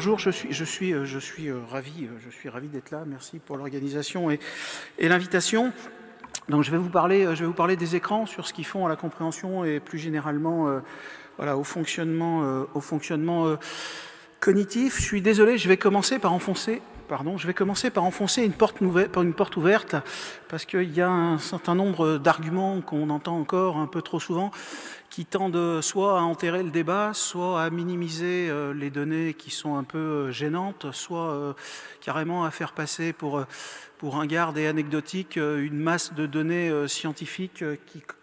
bonjour, je suis ravi d'être là. Merci pour l'organisation et l'invitation. Donc je vais vous parler des écrans, sur ce qu'ils font à la compréhension et plus généralement voilà, au fonctionnement cognitif. Je suis désolé, je vais commencer par enfoncer une porte ouverte, parce qu'il y a un certain nombre d'arguments qu'on entend encore un peu trop souvent, qui tendent soit à enterrer le débat, soit à minimiser les données qui sont un peu gênantes, soit carrément à faire passer pour ringarde et anecdotique une masse de données scientifiques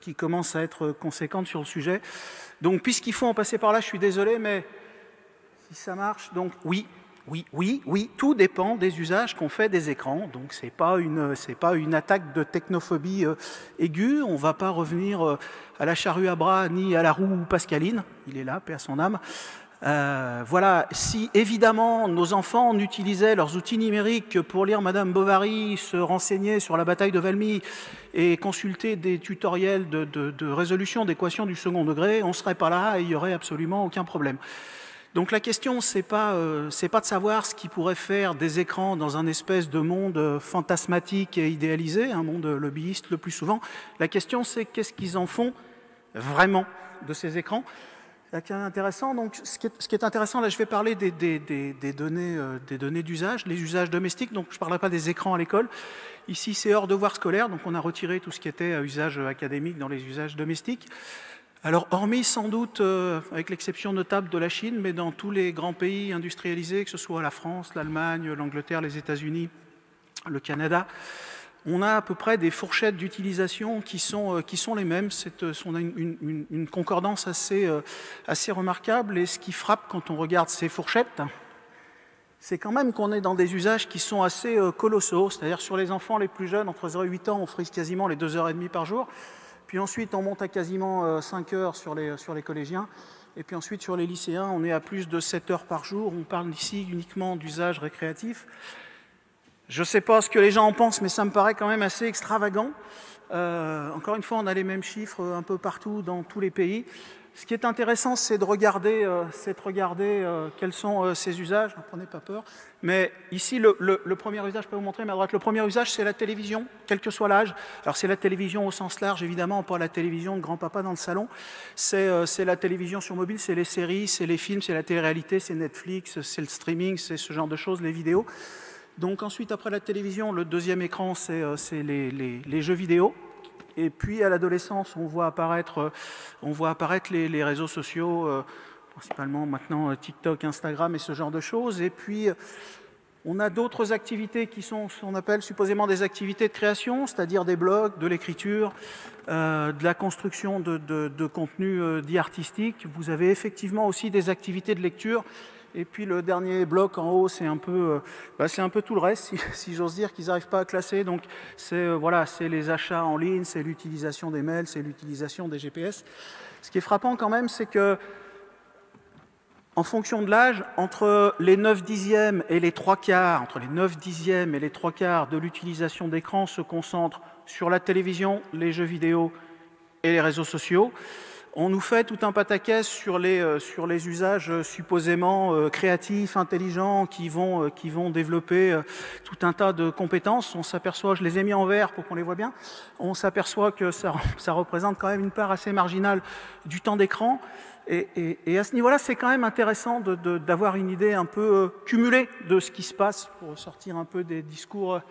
qui commence à être conséquente sur le sujet. Donc, puisqu'il faut en passer par là, je suis désolé, mais si ça marche, donc oui, tout dépend des usages qu'on fait des écrans. Donc c'est pas une attaque de technophobie aiguë. On ne va pas revenir à la charrue à bras ni à la roue pascaline. Il est là, paix à son âme. Voilà, si évidemment nos enfants utilisaient leurs outils numériques pour lire Madame Bovary, se renseigner sur la bataille de Valmy et consulter des tutoriels de résolution d'équations du second degré, on ne serait pas là et il n'y aurait absolument aucun problème. Donc la question, c'est pas de savoir ce qu'ils pourraient faire des écrans dans un espèce de monde fantasmatique et idéalisé, un monde lobbyiste le plus souvent. La question, c'est qu'est-ce qu'ils en font vraiment de ces écrans. C'est intéressant. Donc, ce qui est intéressant, là, je vais parler des données d'usage, les usages domestiques. Donc, je ne parlerai pas des écrans à l'école. Ici, c'est hors devoir scolaire, donc on a retiré tout ce qui était à usage académique dans les usages domestiques. Alors, hormis sans doute, avec l'exception notable de la Chine, mais dans tous les grands pays industrialisés, que ce soit la France, l'Allemagne, l'Angleterre, les États-Unis, le Canada, on a à peu près des fourchettes d'utilisation qui sont les mêmes. On a une concordance assez remarquable. Et ce qui frappe quand on regarde ces fourchettes, c'est quand même qu'on est dans des usages qui sont assez colossaux. C'est-à-dire sur les enfants les plus jeunes, entre 0 et 8 ans, on frise quasiment les 2h30 par jour. Puis ensuite, on monte à quasiment 5 heures sur les collégiens. Et puis ensuite, sur les lycéens, on est à plus de 7 heures par jour. On parle ici uniquement d'usage récréatif. Je ne sais pas ce que les gens en pensent, mais ça me paraît quand même assez extravagant. Encore une fois, on a les mêmes chiffres un peu partout dans tous les pays. Ce qui est intéressant, c'est de regarder quels sont ces usages. Ne prenez pas peur. Mais ici, le premier usage, je peux vous montrer, mais à droite, le premier usage, c'est la télévision, quel que soit l'âge. Alors, c'est la télévision au sens large, évidemment, pas la télévision de grand-papa dans le salon. C'est la télévision sur mobile, c'est les séries, c'est les films, c'est la télé-réalité, c'est Netflix, c'est le streaming, c'est ce genre de choses, les vidéos. Donc ensuite, après la télévision, le deuxième écran, c'est les jeux vidéo. Et puis à l'adolescence, on voit apparaître les réseaux sociaux, principalement maintenant TikTok, Instagram et ce genre de choses. Et puis on a d'autres activités qui sont ce qu'on appelle supposément des activités de création, c'est-à-dire des blogs, de l'écriture, de la construction de contenus dits artistiques. Vous avez effectivement aussi des activités de lecture. Et puis le dernier bloc en haut, c'est un peu tout le reste, si j'ose dire, qu'ils n'arrivent pas à classer. Donc c'est les achats en ligne, c'est l'utilisation des mails, c'est l'utilisation des GPS. Ce qui est frappant quand même, c'est que en fonction de l'âge, entre les 9/10 et les 3/4, entre les 9/10 et les 3/4 de l'utilisation d'écran se concentre sur la télévision, les jeux vidéo et les réseaux sociaux. On nous fait tout un pataquès sur les usages supposément créatifs, intelligents, qui vont développer tout un tas de compétences. On s'aperçoit, je les ai mis en vert pour qu'on les voit bien, on s'aperçoit que ça représente quand même une part assez marginale du temps d'écran. Et à ce niveau-là, c'est quand même intéressant d'avoir une idée un peu cumulée de ce qui se passe, pour sortir un peu des discours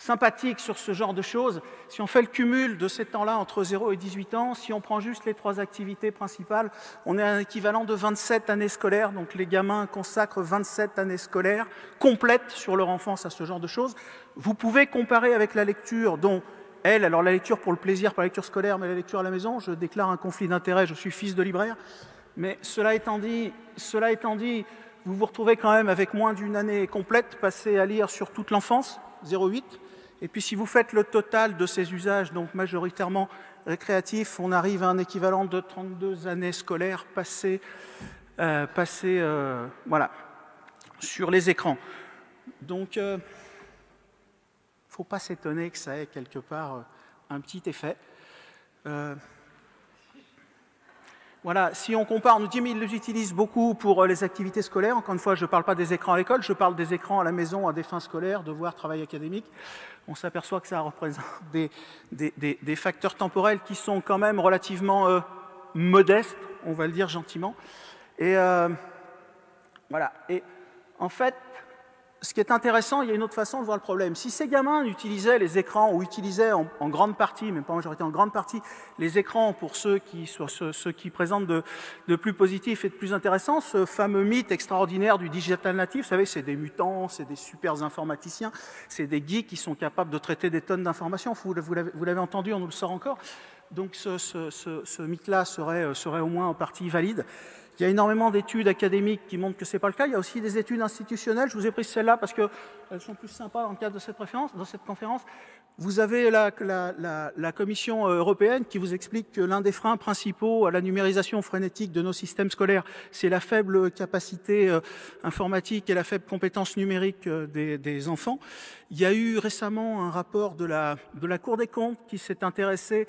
sympathique sur ce genre de choses. Si on fait le cumul de ces temps-là entre 0 et 18 ans, si on prend juste les 3 activités principales, on est à un équivalent de 27 années scolaires. Donc les gamins consacrent 27 années scolaires complètes sur leur enfance à ce genre de choses. Vous pouvez comparer avec la lecture dont alors la lecture pour le plaisir, pas la lecture scolaire, mais la lecture à la maison. Je déclare un conflit d'intérêts, je suis fils de libraire. Mais cela étant dit, vous vous retrouvez quand même avec moins d'une année complète passée à lire sur toute l'enfance, 0,8. Et puis si vous faites le total de ces usages, donc majoritairement récréatifs, on arrive à un équivalent de 32 années scolaires passées sur les écrans. Donc, il ne faut pas s'étonner que ça ait quelque part un petit effet. Voilà, si on compare, on nous dit mais ils les utilisent beaucoup pour les activités scolaires. Encore une fois, je ne parle pas des écrans à l'école, je parle des écrans à la maison à des fins scolaires, devoirs, travail académique. On s'aperçoit que ça représente des facteurs temporels qui sont quand même relativement modestes, on va le dire gentiment. Et voilà. Et en fait, ce qui est intéressant, il y a une autre façon de voir le problème. Si ces gamins utilisaient les écrans ou utilisaient en grande partie, même pas en majorité, en grande partie, les écrans pour ceux qui présentent de plus positif et de plus intéressant, ce fameux mythe extraordinaire du digital native, vous savez, c'est des mutants, c'est des super informaticiens, c'est des geeks qui sont capables de traiter des tonnes d'informations. Vous l'avez entendu, on nous le sort encore. Donc ce mythe-là serait au moins en partie valide. Il y a énormément d'études académiques qui montrent que ce n'est pas le cas. Il y a aussi des études institutionnelles. Je vous ai pris celles-là parce qu'elles sont plus sympas dans le cadre de cette conférence. Vous avez la Commission européenne qui vous explique que l'un des freins principaux à la numérisation frénétique de nos systèmes scolaires, c'est la faible capacité informatique et la faible compétence numérique des enfants. Il y a eu récemment un rapport de la Cour des comptes qui s'est intéressé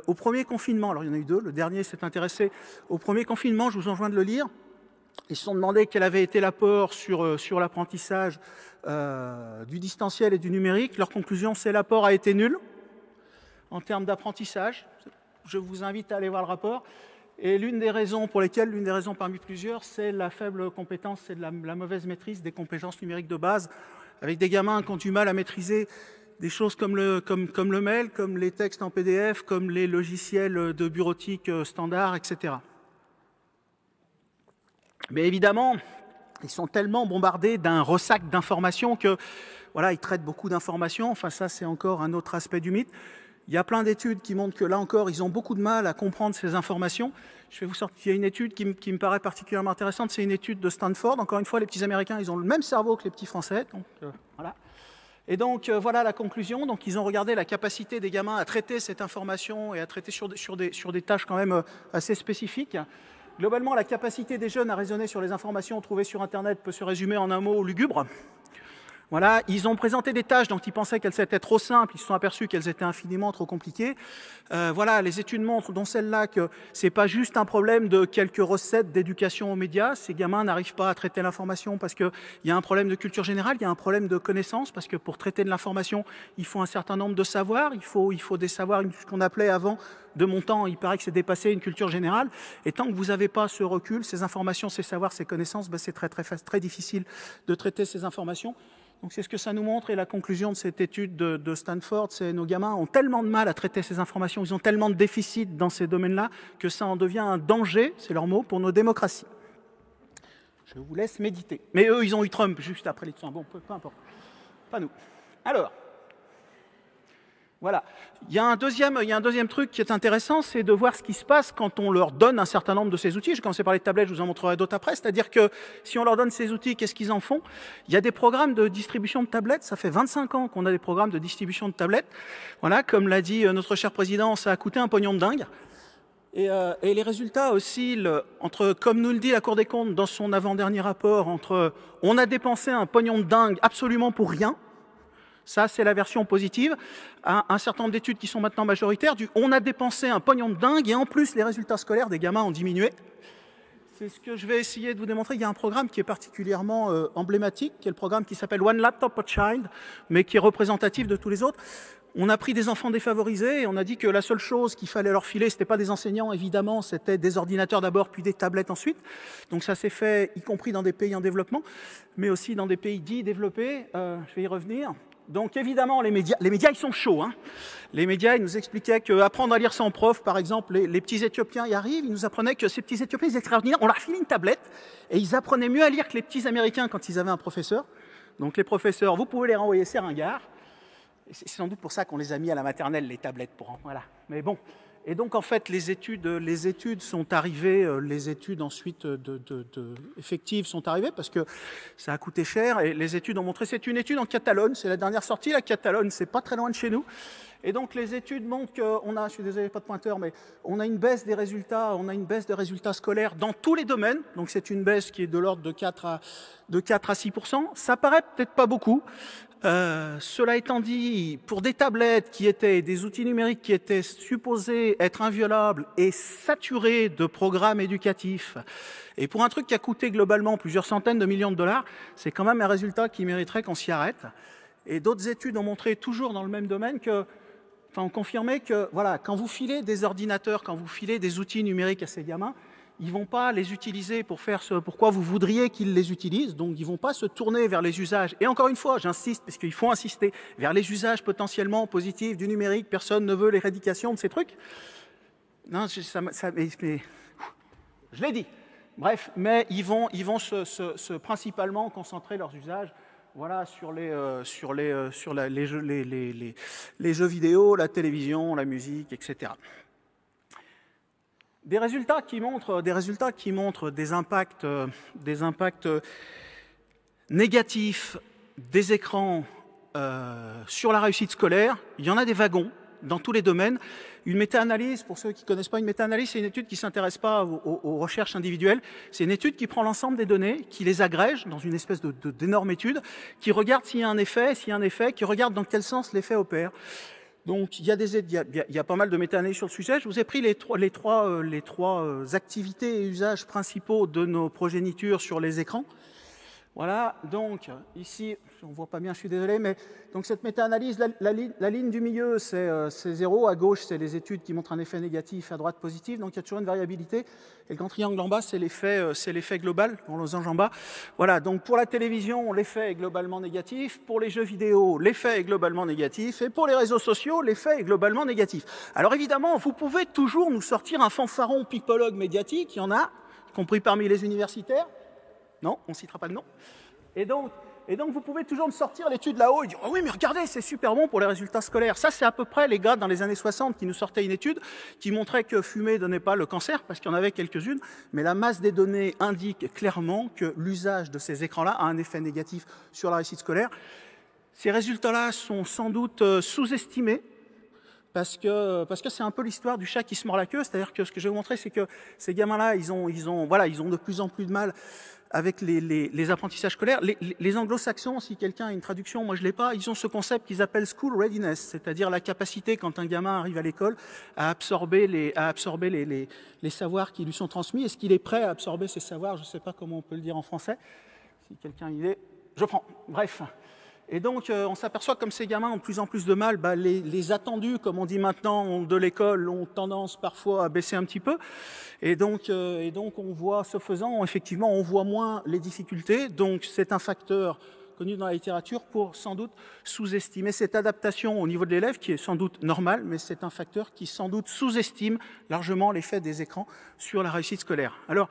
au premier confinement. Alors il y en a eu deux, le dernier s'est intéressé au premier confinement, je vous enjoins de le lire. Ils se sont demandé quel avait été l'apport sur l'apprentissage du distanciel et du numérique. Leur conclusion, c'est l'apport a été nul en termes d'apprentissage. Je vous invite à aller voir le rapport. Et l'une des raisons parmi plusieurs, c'est la faible compétence, c'est de la mauvaise maîtrise des compétences numériques de base, avec des gamins qui ont du mal à maîtriser des choses comme le mail, comme les textes en PDF, comme les logiciels de bureautique standard, etc. Mais évidemment, ils sont tellement bombardés d'un ressac d'informations que, voilà, ils traitent beaucoup d'informations. Enfin, ça, c'est encore un autre aspect du mythe. Il y a plein d'études qui montrent que, là encore, ils ont beaucoup de mal à comprendre ces informations. Je vais vous sortir, il y a une étude qui me paraît particulièrement intéressante, c'est une étude de Stanford. Encore une fois, les petits Américains, ils ont le même cerveau que les petits Français. Donc, voilà. Et donc, voilà la conclusion. Donc, ils ont regardé la capacité des gamins à traiter cette information et à traiter sur des tâches quand même assez spécifiques. Globalement, la capacité des jeunes à raisonner sur les informations trouvées sur Internet peut se résumer en un mot lugubre. Voilà, ils ont présenté des tâches dont ils pensaient qu'elles étaient trop simples, ils se sont aperçus qu'elles étaient infiniment trop compliquées. Voilà, les études montrent, dont celle-là, que c'est pas juste un problème de quelques recettes d'éducation aux médias. Ces gamins n'arrivent pas à traiter l'information parce qu'il y a un problème de culture générale, il y a un problème de connaissance, parce que pour traiter de l'information, il faut un certain nombre de savoirs, il faut des savoirs, ce qu'on appelait avant, de mon temps, il paraît que c'est dépassé une culture générale. Et tant que vous n'avez pas ce recul, ces informations, ces savoirs, ces connaissances, ben c'est très difficile de traiter ces informations. Donc c'est ce que ça nous montre, et la conclusion de cette étude de Stanford, c'est que nos gamins ont tellement de mal à traiter ces informations, ils ont tellement de déficits dans ces domaines-là, que ça en devient un danger, c'est leur mot, pour nos démocraties. Je vous laisse méditer. Mais eux, ils ont eu Trump juste après l'élection. Bon, peu importe. Pas nous. Alors, voilà. Il y a un deuxième truc qui est intéressant, c'est de voir ce qui se passe quand on leur donne un certain nombre de ces outils. Je vais commencer par les tablettes, je vous en montrerai d'autres après. C'est-à-dire que si on leur donne ces outils, qu'est-ce qu'ils en font? Il y a des programmes de distribution de tablettes. Ça fait 25 ans qu'on a des programmes de distribution de tablettes. Voilà, comme l'a dit notre cher président, ça a coûté un pognon de dingue. Et les résultats oscillent entre, comme nous le dit la Cour des comptes dans son avant-dernier rapport, entre on a dépensé un pognon de dingue absolument pour rien. Ça, c'est la version positive. Un certain nombre d'études qui sont maintenant majoritaires, on a dépensé un pognon de dingue et en plus, les résultats scolaires des gamins ont diminué. C'est ce que je vais essayer de vous démontrer. Il y a un programme qui est particulièrement emblématique, qui est le programme qui s'appelle One Laptop Per Child, mais qui est représentatif de tous les autres. On a pris des enfants défavorisés et on a dit que la seule chose qu'il fallait leur filer, c'était pas des enseignants, évidemment, c'était des ordinateurs d'abord, puis des tablettes ensuite. Donc ça s'est fait, y compris dans des pays en développement, mais aussi dans des pays dits développés. Je vais y revenir. Donc évidemment, les médias ils sont chauds. Hein. Les médias, ils nous expliquaient qu'apprendre à lire sans prof, par exemple, les petits Éthiopiens y arrivent, ils nous apprenaient que ces petits Éthiopiens, ils étaient extraordinaires, on leur filait une tablette, et ils apprenaient mieux à lire que les petits Américains quand ils avaient un professeur. Donc les professeurs, vous pouvez les renvoyer, c'est ringard. C'est sans doute pour ça qu'on les a mis à la maternelle, les tablettes, voilà. Mais bon. Et donc, en fait, les études sont arrivées, les études ensuite effectives sont arrivées parce que ça a coûté cher et les études ont montré, c'est une étude en Catalogne, c'est la dernière sortie, la Catalogne, c'est pas très loin de chez nous. Et donc, les études montrent qu'on a, je suis désolé, pas de pointeur, mais on a une baisse des résultats, scolaires dans tous les domaines. Donc, c'est une baisse qui est de l'ordre de 4 à 6%. Ça paraît peut-être pas beaucoup. Cela étant dit, pour des tablettes qui étaient des outils numériques qui étaient supposés être inviolables et saturés de programmes éducatifs, et pour un truc qui a coûté globalement plusieurs centaines de millions de dollars, c'est quand même un résultat qui mériterait qu'on s'y arrête. Et d'autres études ont montré, toujours dans le même domaine, ont confirmé que voilà, quand vous filez des ordinateurs, quand vous filez des outils numériques à ces gamins, ils ne vont pas les utiliser pour faire ce pourquoi vous voudriez qu'ils les utilisent, donc ils ne vont pas se tourner vers les usages. Et encore une fois, j'insiste, parce qu'il faut insister, vers les usages potentiellement positifs du numérique, personne ne veut l'éradication de ces trucs. Non, mais je l'ai dit. Bref, mais ils vont se principalement concentrer leurs usages voilà, sur les jeux vidéo, la télévision, la musique, etc. Des résultats qui montrent des impacts négatifs des écrans sur la réussite scolaire. Il y en a des wagons dans tous les domaines. Une méta-analyse, pour ceux qui ne connaissent pas une méta-analyse, c'est une étude qui ne s'intéresse pas aux recherches individuelles. C'est une étude qui prend l'ensemble des données, qui les agrège dans une espèce d'énorme étude, qui regarde s'il y a un effet, qui regarde dans quel sens l'effet opère. Donc, il y a pas mal de méta-analyses sur le sujet. Je vous ai pris les trois activités et usages principaux de nos progénitures sur les écrans. Voilà, donc ici, on ne voit pas bien, je suis désolé, mais donc cette méta-analyse, la ligne du milieu, c'est 0, à gauche, c'est les études qui montrent un effet négatif, à droite positif, donc il y a toujours une variabilité, et le grand triangle en bas, c'est l'effet global, dans le losange en bas. Voilà, donc pour la télévision, l'effet est globalement négatif, pour les jeux vidéo, l'effet est globalement négatif, et pour les réseaux sociaux, l'effet est globalement négatif. Alors évidemment, vous pouvez toujours nous sortir un fanfaron pipologue médiatique, il y en a, y compris parmi les universitaires. Non, on ne citera pas le nom. Et donc, vous pouvez toujours me sortir l'étude là-haut et dire « Oh oui, mais regardez, c'est super bon pour les résultats scolaires. » Ça, c'est à peu près les gars dans les années 60 qui nous sortaient une étude qui montrait que fumer ne donnait pas le cancer, parce qu'il y en avait quelques-unes, mais la masse des données indique clairement que l'usage de ces écrans-là a un effet négatif sur la réussite scolaire. Ces résultats-là sont sans doute sous-estimés, parce que c'est un peu l'histoire du chat qui se mord la queue, c'est-à-dire que ce que je vais vous montrer, c'est que ces gamins-là, ils ont de plus en plus de mal avec les apprentissages scolaires. Les anglo-saxons, si quelqu'un a une traduction, moi je ne l'ai pas, ils ont ce concept qu'ils appellent school readiness, c'est-à-dire la capacité, quand un gamin arrive à l'école, à absorber les savoirs qui lui sont transmis. Est-ce qu'il est prêt à absorber ces savoirs? Je ne sais pas comment on peut le dire en français. Si quelqu'un y est, je prends. Bref. Et donc, on s'aperçoit que comme ces gamins ont de plus en plus de mal, les attendus, comme on dit maintenant, de l'école ont tendance parfois à baisser un petit peu. Et donc on voit, ce faisant, effectivement, on voit moins les difficultés. Donc, c'est un facteur connu dans la littérature pour sans doute sous-estimer cette adaptation au niveau de l'élève, qui est sans doute normale, mais c'est un facteur qui sans doute sous-estime largement l'effet des écrans sur la réussite scolaire. Alors,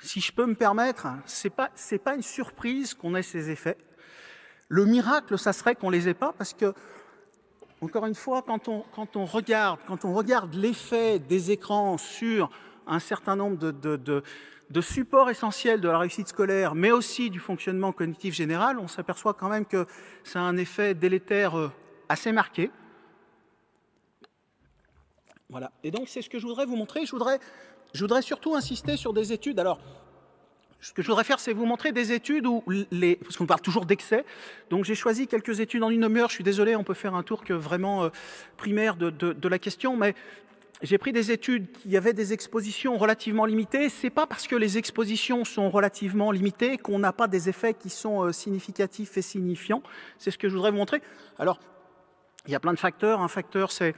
si je peux me permettre, c'est pas une surprise qu'on ait ces effets. Le miracle, ça serait qu'on les ait pas, parce que, encore une fois, quand on regarde l'effet des écrans sur un certain nombre de supports essentiels de la réussite scolaire, mais aussi du fonctionnement cognitif général, on s'aperçoit quand même que ça a un effet délétère assez marqué. Voilà. Et donc, c'est ce que je voudrais vous montrer. Je voudrais surtout insister sur des études. Alors, ce que je voudrais faire, c'est vous montrer des études où parce qu'on parle toujours d'excès. Donc, j'ai choisi quelques études en une demi-heure. Je suis désolé, on peut faire un tour que vraiment primaire de la question, mais j'ai pris des études qui avaient des expositions relativement limitées. C'est pas parce que les expositions sont relativement limitées qu'on n'a pas des effets qui sont significatifs et signifiants. C'est ce que je voudrais vous montrer. Alors, il y a plein de facteurs. Un facteur, c'est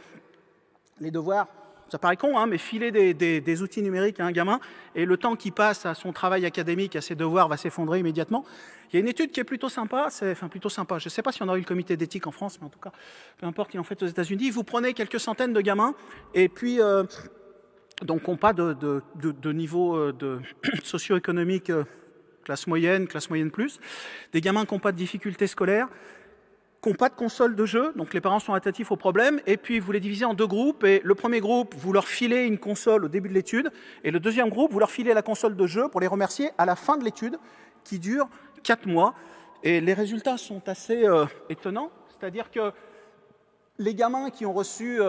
les devoirs. Ça paraît con, hein, mais filer des outils numériques à un gamin et le temps qu'il passe à son travail académique, à ses devoirs, va s'effondrer immédiatement. Il y a une étude qui est plutôt sympa, je ne sais pas si on aurait eu le comité d'éthique en France, mais en tout cas, peu importe, ils l'ont fait aux États-Unis. Vous prenez quelques centaines de gamins et puis, donc, n'ont pas de niveau socio-économique, classe moyenne plus, des gamins qui n'ont pas de difficultés scolaires, qui n'ont pas de console de jeu, donc les parents sont attentifs au problème, et puis vous les divisez en deux groupes, et le premier groupe, vous leur filez une console au début de l'étude, et le deuxième groupe, vous leur filez la console de jeu pour les remercier à la fin de l'étude, qui dure 4 mois, et les résultats sont assez étonnants, c'est-à-dire que les gamins qui ont reçu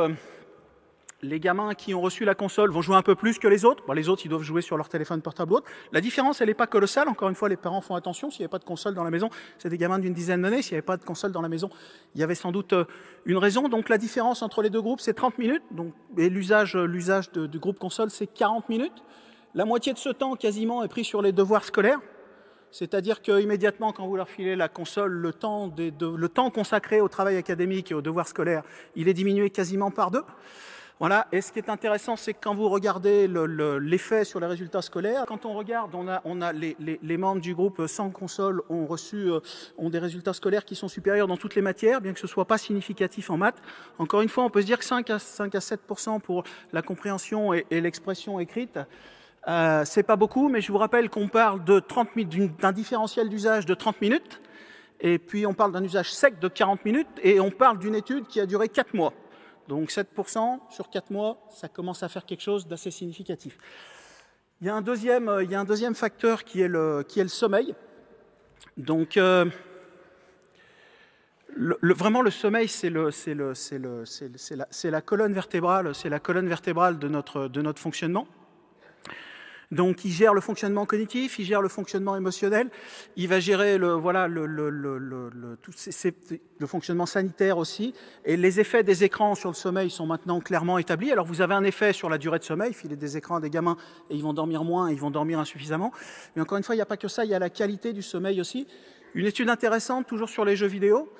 Les gamins qui ont reçu la console vont jouer un peu plus que les autres. Bon, les autres, ils doivent jouer sur leur téléphone portable ou autre. La différence, elle n'est pas colossale. Encore une fois, les parents font attention. S'il n'y avait pas de console dans la maison, c'est des gamins d'une dizaine d'années. S'il n'y avait pas de console dans la maison, il y avait sans doute une raison. Donc la différence entre les deux groupes, c'est 30 minutes. Donc, et l'usage du groupe console, c'est 40 minutes. La moitié de ce temps, quasiment, est pris sur les devoirs scolaires. C'est-à-dire qu'immédiatement, quand vous leur filez la console, le temps consacré au travail académique et aux devoirs scolaires, il est diminué quasiment par 2. Voilà. Et ce qui est intéressant, c'est que quand vous regardez l'effet sur les résultats scolaires, quand on regarde, on a les membres du groupe sans console ont des résultats scolaires qui sont supérieurs dans toutes les matières, bien que ce ne soit pas significatif en maths. Encore une fois, on peut se dire que 5 à 7% pour la compréhension et l'expression écrite. C'est pas beaucoup, mais je vous rappelle qu'on parle d'un différentiel d'usage de 30 minutes, et puis on parle d'un usage sec de 40 minutes, et on parle d'une étude qui a duré 4 mois. Donc 7% sur 4 mois, ça commence à faire quelque chose d'assez significatif. Il y a un deuxième facteur qui est le sommeil. Donc vraiment le sommeil, c'est la colonne vertébrale, de notre fonctionnement. Donc, il gère le fonctionnement cognitif, il gère le fonctionnement émotionnel, il va gérer le fonctionnement sanitaire aussi. Et les effets des écrans sur le sommeil sont maintenant clairement établis. Alors, vous avez un effet sur la durée de sommeil, filer des écrans à des gamins et ils vont dormir moins, ils vont dormir insuffisamment. Mais encore une fois, il n'y a pas que ça, il y a la qualité du sommeil aussi. Une étude intéressante, toujours sur les jeux vidéo.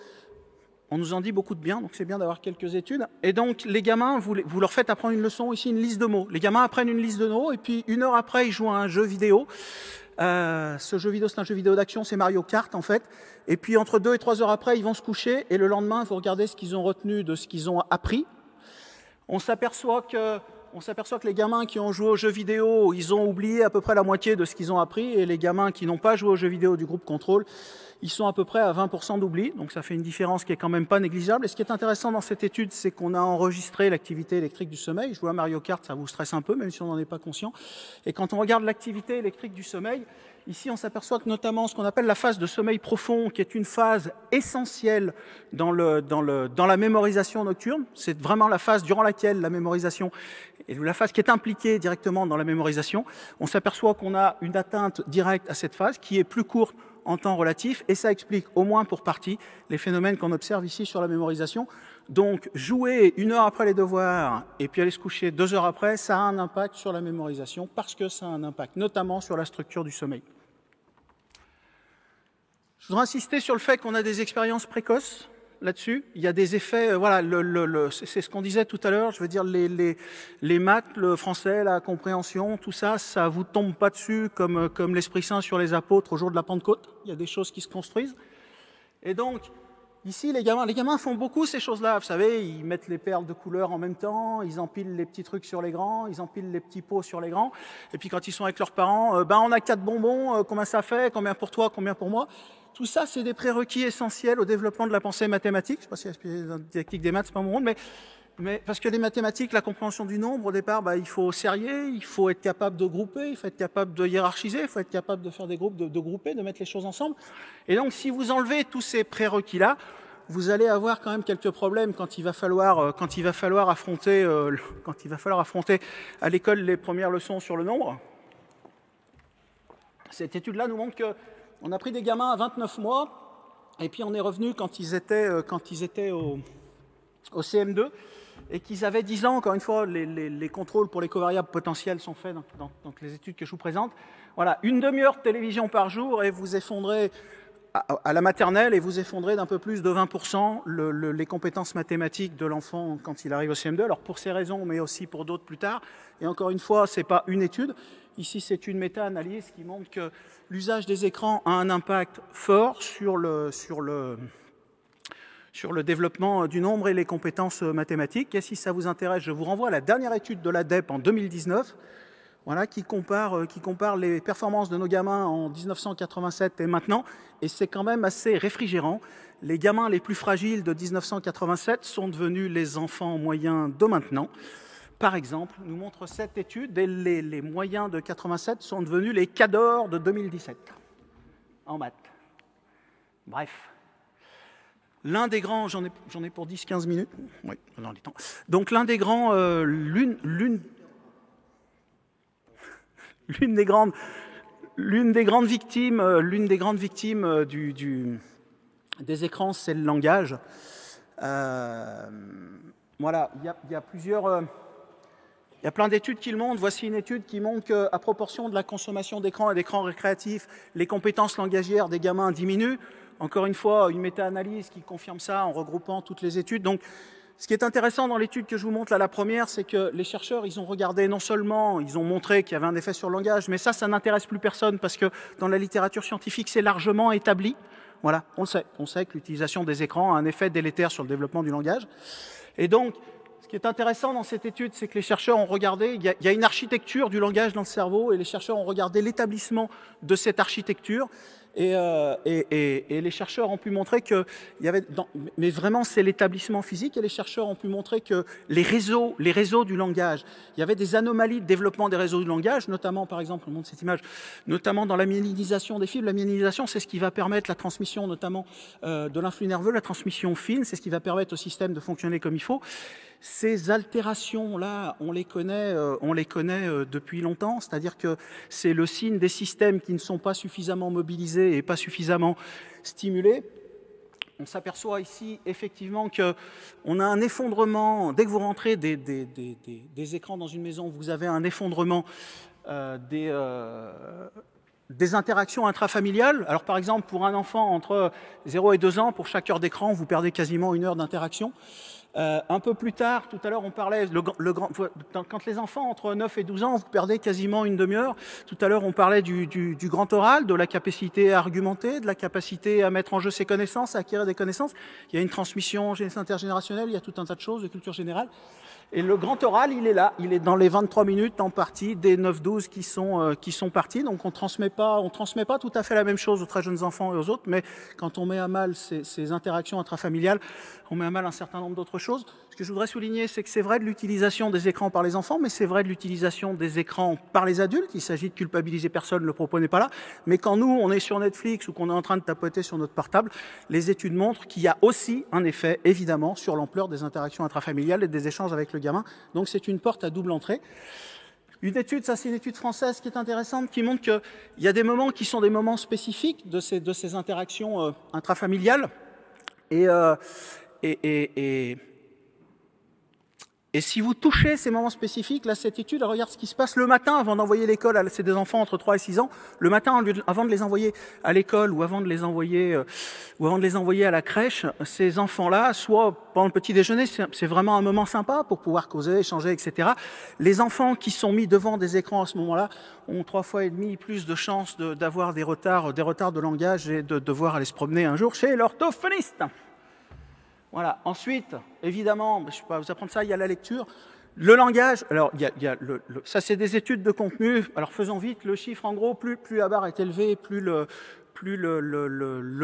On nous en dit beaucoup de bien, donc c'est bien d'avoir quelques études. Et donc, les gamins, vous leur faites apprendre une leçon, ici une liste de mots. Les gamins apprennent une liste de mots, et puis 1 heure après, ils jouent à un jeu vidéo. Ce jeu vidéo, c'est un jeu vidéo d'action, c'est Mario Kart, en fait. Et puis, entre 2 et 3 heures après, ils vont se coucher, et le lendemain, vous regardez ce qu'ils ont retenu de ce qu'ils ont appris. On s'aperçoit que les gamins qui ont joué aux jeux vidéo, ils ont oublié à peu près la moitié de ce qu'ils ont appris, et les gamins qui n'ont pas joué aux jeux vidéo du groupe contrôle, ils sont à peu près à 20% d'oubli, donc ça fait une différence qui est quand même pas négligeable. Et ce qui est intéressant dans cette étude, c'est qu'on a enregistré l'activité électrique du sommeil. Jouer à Mario Kart, ça vous stresse un peu, même si on n'en est pas conscient. Et quand on regarde l'activité électrique du sommeil, ici on s'aperçoit que notamment ce qu'on appelle la phase de sommeil profond, qui est une phase essentielle dans la mémorisation nocturne, c'est vraiment la phase durant laquelle la mémorisation, et la phase qui est impliquée directement dans la mémorisation, on s'aperçoit qu'on a une atteinte directe à cette phase qui est plus courte en temps relatif, et ça explique au moins pour partie les phénomènes qu'on observe ici sur la mémorisation. Donc, jouer 1 heure après les devoirs et puis aller se coucher 2 heures après, ça a un impact sur la mémorisation parce que ça a un impact notamment sur la structure du sommeil. Je voudrais insister sur le fait qu'on a des expériences précoces là-dessus. Il y a des effets, voilà, c'est ce qu'on disait tout à l'heure, je veux dire, les maths, le français, la compréhension, tout ça, ça vous tombe pas dessus comme l'Esprit Saint sur les apôtres au jour de la Pentecôte. Il y a des choses qui se construisent. Et donc, ici, les gamins font beaucoup ces choses-là. Vous savez, ils mettent les perles de couleur en même temps, ils empilent les petits trucs sur les grands, ils empilent les petits pots sur les grands. Et puis quand ils sont avec leurs parents, on a 4 bonbons, combien ça fait, combien pour toi, combien pour moi. Tout ça, c'est des prérequis essentiels au développement de la pensée mathématique. Je ne sais pas si la didactique des maths, c'est pas mon monde, mais parce que les mathématiques, la compréhension du nombre, au départ, il faut serrer, il faut être capable de grouper, il faut être capable de hiérarchiser, il faut être capable de faire des groupes, de grouper, de mettre les choses ensemble. Et donc, si vous enlevez tous ces prérequis-là, vous allez avoir quand même quelques problèmes quand il va falloir affronter à l'école les premières leçons sur le nombre. Cette étude-là nous montre qu'on a pris des gamins à 29 mois, et puis on est revenu quand ils étaient au CM2, et qu'ils avaient 10 ans. Encore une fois, les contrôles pour les covariables potentielles sont faits dans les études que je vous présente. Voilà, 1 demi-heure de télévision par jour, et vous effondrez à la maternelle, et vous effondrez d'un peu plus de 20% les compétences mathématiques de l'enfant quand il arrive au CM2. Alors pour ces raisons, mais aussi pour d'autres plus tard. Et encore une fois, ce n'est pas une étude. Ici, c'est une méta-analyse qui montre que l'usage des écrans a un impact fort sur le développement du nombre et les compétences mathématiques. Et si ça vous intéresse, je vous renvoie à la dernière étude de l'ADEPE en 2019, voilà, qui compare les performances de nos gamins en 1987 et maintenant, et c'est quand même assez réfrigérant. Les gamins les plus fragiles de 1987 sont devenus les enfants moyens de maintenant. Par exemple, nous montre cette étude, et les moyens de 87 sont devenus les cadors de 2017, en maths. Bref. l'un des grands, j'en ai pour 10-15 minutes. Oui, dans les temps. Donc l'un des grands, l'une des grandes victimes, des écrans, c'est le langage. Voilà, il y a plusieurs. Il y a plein d'études qui le montrent. Voici une étude qui montre qu'à proportion de la consommation d'écran et d'écran récréatifs, les compétences langagières des gamins diminuent. Encore une fois, une méta-analyse qui confirme ça en regroupant toutes les études. Donc, ce qui est intéressant dans l'étude que je vous montre là, la première, c'est que les chercheurs, ils ont regardé non seulement, ils ont montré qu'il y avait un effet sur le langage, mais ça n'intéresse plus personne parce que dans la littérature scientifique, c'est largement établi. Voilà, on le sait. On sait que l'utilisation des écrans a un effet délétère sur le développement du langage. Et donc, ce qui est intéressant dans cette étude, c'est que les chercheurs ont regardé, il y a une architecture du langage dans le cerveau, et les chercheurs ont regardé l'établissement de cette architecture, et les chercheurs ont pu montrer que, mais vraiment c'est l'établissement physique, et les chercheurs ont pu montrer que les réseaux du langage, il y avait des anomalies de développement des réseaux du langage, notamment, par exemple, on montre cette image, notamment dans la myélinisation des fibres. La myélinisation, c'est ce qui va permettre la transmission, notamment de l'influx nerveux, la transmission fine, c'est ce qui va permettre au système de fonctionner comme il faut. Ces altérations-là, on les connaît depuis longtemps, c'est-à-dire que c'est le signe des systèmes qui ne sont pas suffisamment mobilisés et pas suffisamment stimulés. On s'aperçoit ici effectivement qu'on a un effondrement, dès que vous rentrez des écrans dans une maison, vous avez un effondrement des interactions intrafamiliales. Alors par exemple, pour un enfant entre 0 et 2 ans, pour chaque heure d'écran, vous perdez quasiment 1 heure d'interaction. Un peu plus tard, tout à l'heure, on parlait, quand les enfants entre 9 et 12 ans, vous perdez quasiment une demi-heure. Tout à l'heure, on parlait du grand oral, de la capacité à argumenter, de la capacité à mettre en jeu ses connaissances, à acquérir des connaissances. Il y a une transmission intergénérationnelle, il y a tout un tas de choses de culture générale. Et le grand oral, il est là, il est dans les 23 minutes en partie des 9-12 qui sont partis. Donc on transmet pas tout à fait la même chose aux très jeunes enfants et aux autres, mais quand on met à mal ces interactions intrafamiliales, on met à mal un certain nombre d'autres choses. Ce que je voudrais souligner, c'est que c'est vrai de l'utilisation des écrans par les enfants, mais c'est vrai de l'utilisation des écrans par les adultes. Il s'agit de culpabiliser personne, le propos n'est pas là. Mais quand nous, on est sur Netflix ou qu'on est en train de tapoter sur notre portable, les études montrent qu'il y a aussi un effet, évidemment, sur l'ampleur des interactions intrafamiliales et des échanges avec le gamin. Donc c'est une porte à double entrée. Une étude, ça c'est une étude française qui est intéressante, qui montre qu'il y a des moments qui sont des moments spécifiques de ces interactions intrafamiliales. Et si vous touchez ces moments spécifiques, là, cette étude, regarde ce qui se passe le matin avant d'envoyer l'école à des enfants entre 3 et 6 ans. Le matin, avant de les envoyer à l'école ou avant de les envoyer à la crèche, ces enfants-là, soit pendant le petit déjeuner, c'est vraiment un moment sympa pour pouvoir causer, échanger, etc. Les enfants qui sont mis devant des écrans à ce moment-là ont 3 fois et demi plus de chances d'avoir des retards de langage et de devoir aller se promener un jour chez l'orthophoniste. Voilà. Ensuite, évidemment, je ne vais pas vous apprendre ça, il y a la lecture. Le langage, alors ça c'est des études de contenu, alors faisons vite, le chiffre en gros, plus la barre est élevée, plus le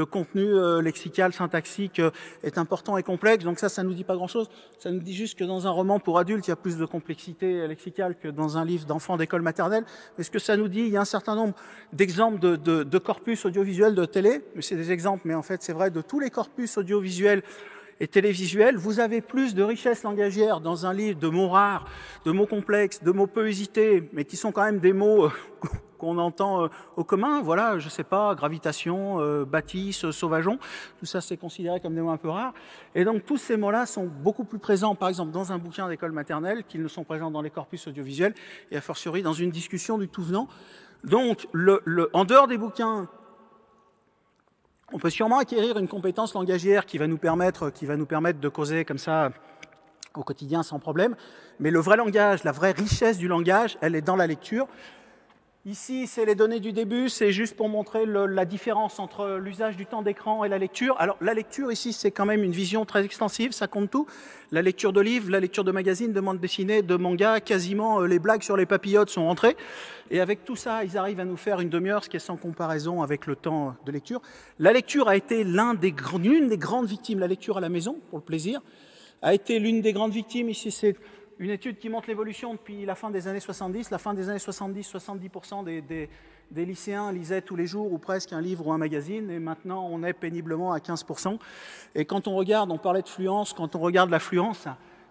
contenu lexical, syntaxique est important et complexe, donc ça nous dit pas grand-chose, ça nous dit juste que dans un roman pour adultes, il y a plus de complexité lexicale que dans un livre d'enfants d'école maternelle, mais ce que ça nous dit, il y a un certain nombre d'exemples de corpus audiovisuels de télé, c'est des exemples, mais en fait c'est vrai de tous les corpus audiovisuels et télévisuel, vous avez plus de richesse langagière dans un livre de mots rares, de mots complexes, de mots peu hésités, mais qui sont quand même des mots qu'on entend au commun. Voilà, je sais pas, gravitation, bâtisse, sauvageon, tout ça c'est considéré comme des mots un peu rares. Et donc tous ces mots-là sont beaucoup plus présents, par exemple, dans un bouquin d'école maternelle qu'ils ne sont présents dans les corpus audiovisuels et a fortiori dans une discussion du tout venant. Donc, en dehors des bouquins, on peut sûrement acquérir une compétence langagière qui va nous permettre de causer comme ça au quotidien sans problème. Mais le vrai langage, la vraie richesse du langage, elle est dans la lecture. Ici, c'est les données du début, c'est juste pour montrer la différence entre l'usage du temps d'écran et la lecture. Alors, la lecture, ici, c'est quand même une vision très extensive, ça compte tout. La lecture de livres, la lecture de magazines, de bandes dessinées, de mangas, quasiment les blagues sur les papillotes sont rentrées. Et avec tout ça, ils arrivent à nous faire une demi-heure, ce qui est sans comparaison avec le temps de lecture. La lecture a été l'une des grandes victimes, la lecture à la maison, pour le plaisir, a été l'une des grandes victimes. Ici, c'est une étude qui montre l'évolution depuis la fin des années 70. La fin des années 70, 70% des lycéens lisaient tous les jours ou presque un livre ou un magazine, et maintenant on est péniblement à 15%. Et quand on regarde, on parlait de fluence, quand on regarde la fluence,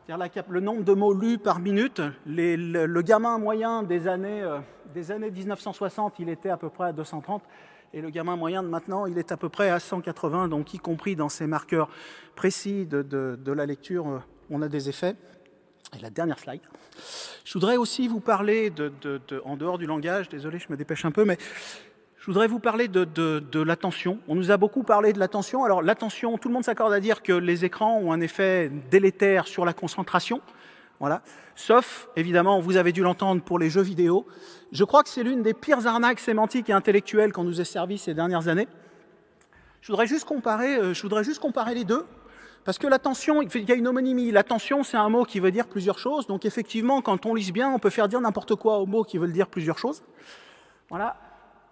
c'est-à-dire le nombre de mots lus par minute, le gamin moyen des années 1960, il était à peu près à 230, et le gamin moyen de maintenant, il est à peu près à 180, donc y compris dans ces marqueurs précis de la lecture, on a des effets. Et la dernière slide. Je voudrais aussi vous parler, en dehors du langage, désolé, je me dépêche un peu, mais je voudrais vous parler de l'attention. On nous a beaucoup parlé de l'attention. Alors l'attention, tout le monde s'accorde à dire que les écrans ont un effet délétère sur la concentration. Voilà. Sauf, évidemment, vous avez dû l'entendre pour les jeux vidéo. Je crois que c'est l'une des pires arnaques sémantiques et intellectuelles qu'on nous ait servi ces dernières années. Je voudrais juste comparer les deux. Parce que l'attention, il y a une homonymie. L'attention, c'est un mot qui veut dire plusieurs choses. Donc effectivement, quand on lise bien, on peut faire dire n'importe quoi aux mots qui veulent dire plusieurs choses. Voilà.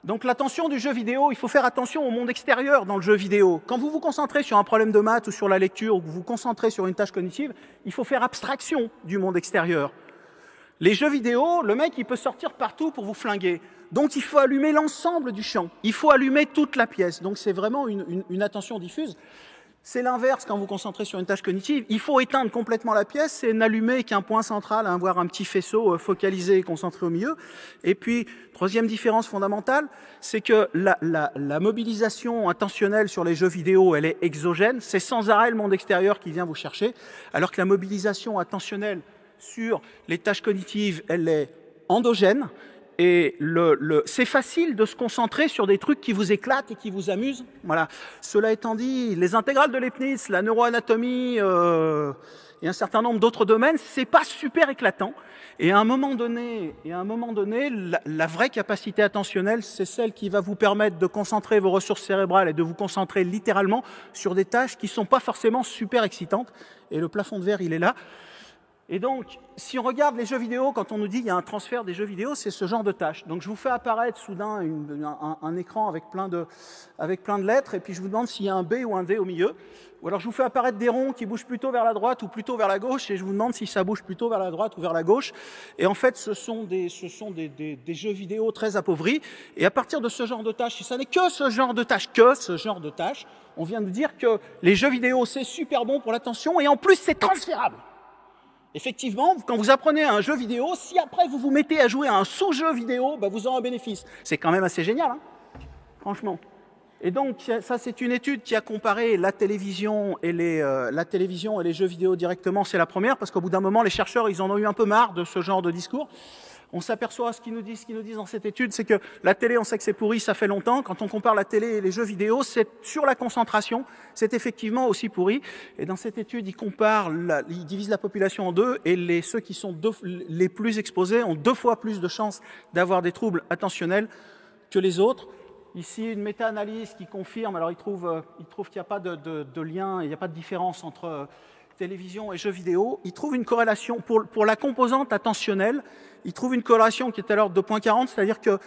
Donc l'attention du jeu vidéo, il faut faire attention au monde extérieur dans le jeu vidéo. Quand vous vous concentrez sur un problème de maths ou sur la lecture, ou que vous vous concentrez sur une tâche cognitive, il faut faire abstraction du monde extérieur. Les jeux vidéo, le mec, il peut sortir partout pour vous flinguer. Donc il faut allumer l'ensemble du champ. Il faut allumer toute la pièce. Donc c'est vraiment une attention diffuse. C'est l'inverse quand vous concentrez sur une tâche cognitive. Il faut éteindre complètement la pièce et n'allumer qu'un point central, avoir un petit faisceau focalisé et concentré au milieu. Et puis, troisième différence fondamentale, c'est que la mobilisation intentionnelle sur les jeux vidéo, elle est exogène. C'est sans arrêt le monde extérieur qui vient vous chercher. Alors que la mobilisation intentionnelle sur les tâches cognitives, elle est endogène. Et c'est facile de se concentrer sur des trucs qui vous éclatent et qui vous amusent. Voilà. Cela étant dit, les intégrales de Leibniz, la neuroanatomie et un certain nombre d'autres domaines, c'est pas super éclatant. Et à un moment donné, la vraie capacité attentionnelle, c'est celle qui va vous permettre de concentrer vos ressources cérébrales et de vous concentrer littéralement sur des tâches qui sont pas forcément super excitantes. Et le plafond de verre, il est là. Et donc, si on regarde les jeux vidéo, quand on nous dit qu'il y a un transfert des jeux vidéo, c'est ce genre de tâches. Donc, je vous fais apparaître soudain un écran avec plein de lettres, et puis je vous demande s'il y a un B ou un D au milieu. Ou alors, je vous fais apparaître des ronds qui bougent plutôt vers la droite ou plutôt vers la gauche, et je vous demande si ça bouge plutôt vers la droite ou vers la gauche. Et en fait, ce sont des jeux vidéo très appauvris. Et à partir de ce genre de tâches, et ça n'est que ce genre de tâches, on vient de dire que les jeux vidéo, c'est super bon pour l'attention, et en plus, c'est transférable. Effectivement, quand vous apprenez un jeu vidéo, si après vous vous mettez à jouer à un sous-jeu vidéo, bah vous aurez un bénéfice. C'est quand même assez génial, hein, franchement. Et donc, ça, c'est une étude qui a comparé la télévision et les jeux vidéo directement. C'est la première, parce qu'au bout d'un moment, les chercheurs, ils en ont eu un peu marre de ce genre de discours. On s'aperçoit, ce qu'ils nous disent dans cette étude, c'est que la télé, on sait que c'est pourri, ça fait longtemps. Quand on compare la télé et les jeux vidéo, c'est sur la concentration, c'est effectivement aussi pourri. Et dans cette étude, ils divisent la population en deux, et ceux qui sont les plus exposés ont 2 fois plus de chances d'avoir des troubles attentionnels que les autres. Ici, une méta-analyse qui confirme, alors ils trouvent qu'il n'y a pas de lien, il n'y a pas de différence entre télévision et jeux vidéo. Ils trouvent une corrélation, pour la composante attentionnelle, ils trouvent une corrélation qui est à l'ordre de 0,40, c'est-à-dire que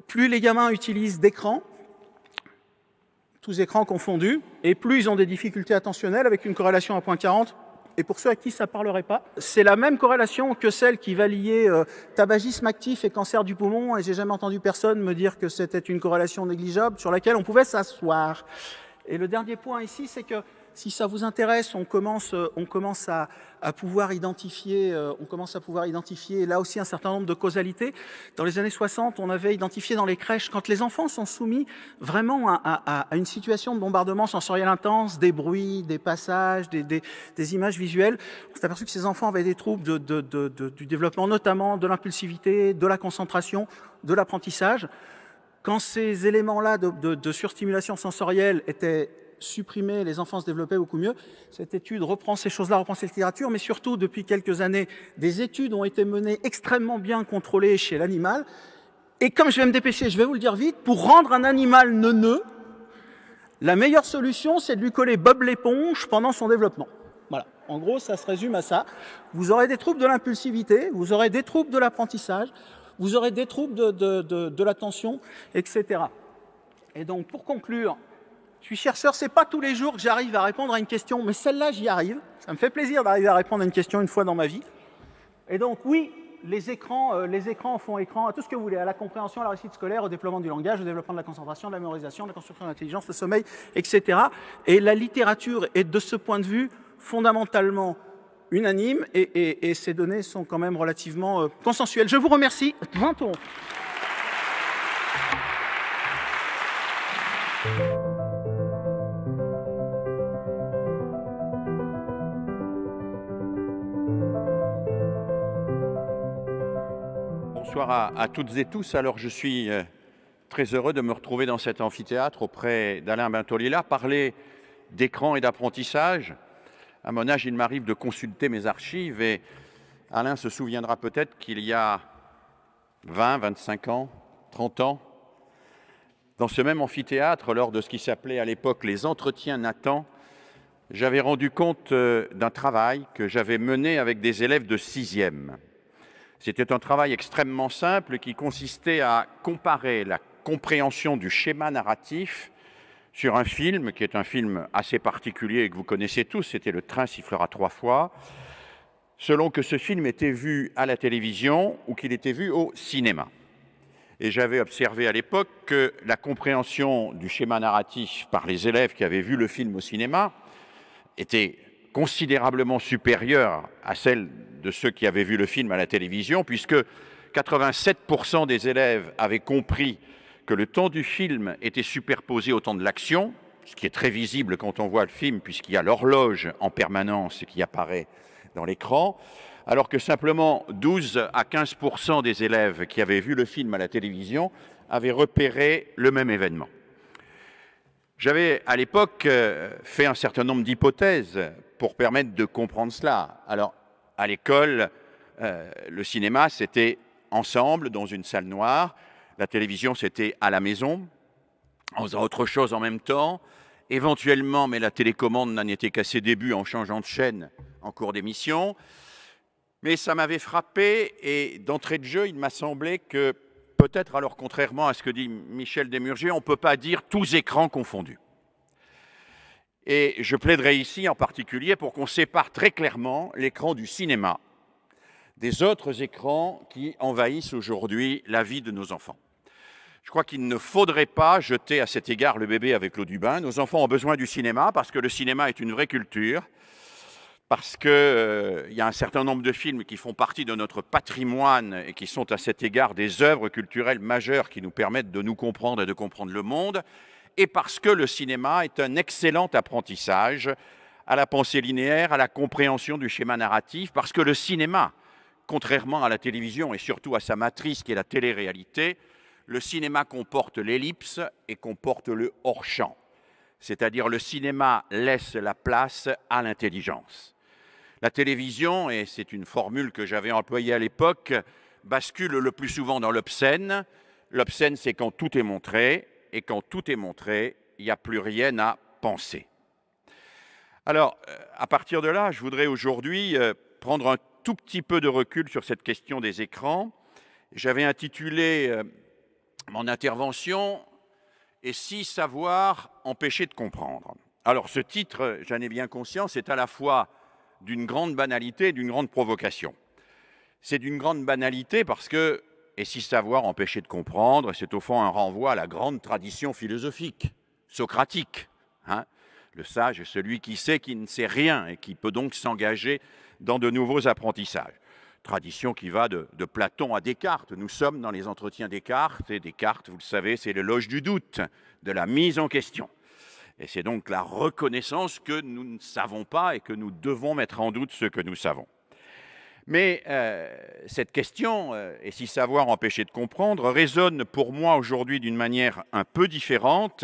plus les gamins utilisent d'écran, tous écrans confondus, et plus ils ont des difficultés attentionnelles, avec une corrélation à 0,40. Et pour ceux à qui ça ne parlerait pas, c'est la même corrélation que celle qui va lier tabagisme actif et cancer du poumon, et j'ai jamais entendu personne me dire que c'était une corrélation négligeable sur laquelle on pouvait s'asseoir. Et le dernier point ici, c'est que si ça vous intéresse, on commence à pouvoir identifier là aussi un certain nombre de causalités. Dans les années 60, on avait identifié dans les crèches, quand les enfants sont soumis vraiment à une situation de bombardement sensoriel intense, des bruits, des passages, des images visuelles, on s'est aperçu que ces enfants avaient des troubles du développement, notamment de l'impulsivité, de la concentration, de l'apprentissage. Quand ces éléments-là de surstimulation sensorielle étaient supprimés, les enfants se développaient beaucoup mieux. Cette étude reprend ces choses-là, reprend cette littérature, mais surtout, depuis quelques années, des études ont été menées extrêmement bien contrôlées chez l'animal. Et comme je vais me dépêcher, je vais vous le dire vite, pour rendre un animal neuneux, la meilleure solution, c'est de lui coller Bob l'éponge pendant son développement. Voilà. En gros, ça se résume à ça. Vous aurez des troubles de l'impulsivité, vous aurez des troubles de l'apprentissage, vous aurez des troubles de l'attention, etc. Et donc, pour conclure, je suis chercheur, c'est pas tous les jours que j'arrive à répondre à une question, mais celle-là, j'y arrive. Ça me fait plaisir d'arriver à répondre à une question une fois dans ma vie. Et donc, oui, les écrans font écran à tout ce que vous voulez, à la compréhension, à la réussite scolaire, au développement du langage, au développement de la concentration, de la mémorisation, de la construction de l'intelligence, le sommeil, etc. Et la littérature est, de ce point de vue, fondamentalement unanime, et ces données sont quand même relativement consensuelles. Je vous remercie. 20 ans. Bonsoir à toutes et tous. Alors, je suis très heureux de me retrouver dans cet amphithéâtre auprès d'Alain Bintolila, parler d'écran et d'apprentissage. À mon âge, il m'arrive de consulter mes archives et Alain se souviendra peut-être qu'il y a 20, 25 ans, 30 ans, dans ce même amphithéâtre, lors de ce qui s'appelait à l'époque les entretiens Nathan, j'avais rendu compte d'un travail que j'avais mené avec des élèves de 6e. C'était un travail extrêmement simple qui consistait à comparer la compréhension du schéma narratif sur un film, qui est un film assez particulier et que vous connaissez tous, c'était Le train sifflera 3 fois, selon que ce film était vu à la télévision ou qu'il était vu au cinéma. Et j'avais observé à l'époque que la compréhension du schéma narratif par les élèves qui avaient vu le film au cinéma était considérablement supérieure à celle de ceux qui avaient vu le film à la télévision, puisque 87% des élèves avaient compris que le temps du film était superposé au temps de l'action, ce qui est très visible quand on voit le film, puisqu'il y a l'horloge en permanence qui apparaît dans l'écran, alors que simplement 12 à 15% des élèves qui avaient vu le film à la télévision avaient repéré le même événement. J'avais à l'époque fait un certain nombre d'hypothèses pour permettre de comprendre cela. Alors, à l'école, le cinéma, c'était ensemble, dans une salle noire. La télévision, c'était à la maison, en faisant autre chose en même temps. Éventuellement, mais la télécommande n'en était qu'à ses débuts en changeant de chaîne en cours d'émission. Mais ça m'avait frappé et d'entrée de jeu, il m'a semblé que peut-être, alors contrairement à ce que dit Michel Desmurgier, on ne peut pas dire tous écrans confondus. Et je plaiderai ici en particulier pour qu'on sépare très clairement l'écran du cinéma des autres écrans qui envahissent aujourd'hui la vie de nos enfants. Je crois qu'il ne faudrait pas jeter à cet égard le bébé avec l'eau du bain. Nos enfants ont besoin du cinéma parce que le cinéma est une vraie culture, parce qu'il y a un certain nombre de films qui font partie de notre patrimoine et qui sont à cet égard des œuvres culturelles majeures qui nous permettent de nous comprendre et de comprendre le monde, et parce que le cinéma est un excellent apprentissage à la pensée linéaire, à la compréhension du schéma narratif, parce que le cinéma, contrairement à la télévision et surtout à sa matrice qui est la télé-réalité, le cinéma comporte l'ellipse et comporte le hors-champ. C'est-à-dire le cinéma laisse la place à l'intelligence. La télévision, et c'est une formule que j'avais employée à l'époque, bascule le plus souvent dans l'obscène. L'obscène, c'est quand tout est montré, et quand tout est montré, il n'y a plus rien à penser. Alors, à partir de là, je voudrais aujourd'hui prendre un tout petit peu de recul sur cette question des écrans. J'avais intitulé mon intervention « Et si savoir empêcher de comprendre ?» Alors, ce titre, j'en ai bien conscience, est à la fois d'une grande banalité et d'une grande provocation. C'est d'une grande banalité parce que « Et si savoir empêcher de comprendre ?» c'est au fond un renvoi à la grande tradition philosophique, socratique. Hein, le sage est celui qui sait qu'il ne sait rien et qui peut donc s'engager dans de nouveaux apprentissages. Tradition qui va de Platon à Descartes. Nous sommes dans les entretiens Descartes, et Descartes, vous le savez, c'est l'éloge du doute, de la mise en question. Et c'est donc la reconnaissance que nous ne savons pas et que nous devons mettre en doute ce que nous savons. Mais cette question, et si savoir empêcher de comprendre, résonne pour moi aujourd'hui d'une manière un peu différente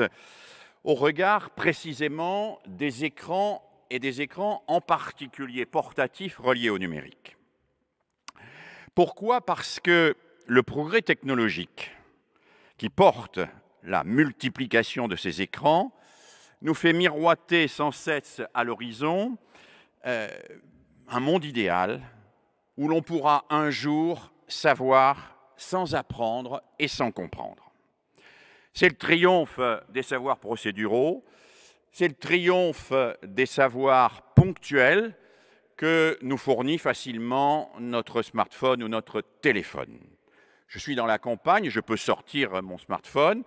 au regard précisément des écrans et des écrans en particulier portatifs reliés au numérique. Pourquoi? Parce que le progrès technologique qui porte la multiplication de ces écrans nous fait miroiter sans cesse à l'horizon un monde idéal où l'on pourra un jour savoir sans apprendre et sans comprendre. C'est le triomphe des savoirs procéduraux, c'est le triomphe des savoirs ponctuels que nous fournit facilement notre smartphone ou notre téléphone. Je suis dans la campagne, je peux sortir mon smartphone,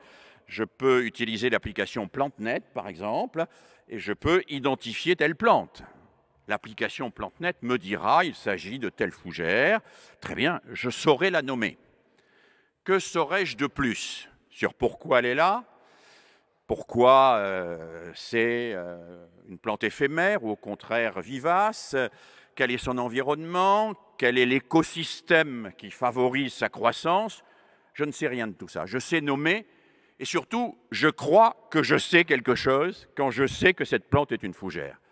je peux utiliser l'application PlanteNet par exemple, et je peux identifier telle plante. L'application PlanteNet me dira il s'agit de telle fougère, très bien, je saurai la nommer. Que saurais-je de plus sur pourquoi elle est là? Pourquoi c'est une plante éphémère ou au contraire vivace? Quel est son environnement? Quel est l'écosystème qui favorise sa croissance? Je ne sais rien de tout ça. Je sais nommer et surtout, je crois que je sais quelque chose quand je sais que cette plante est une fougère.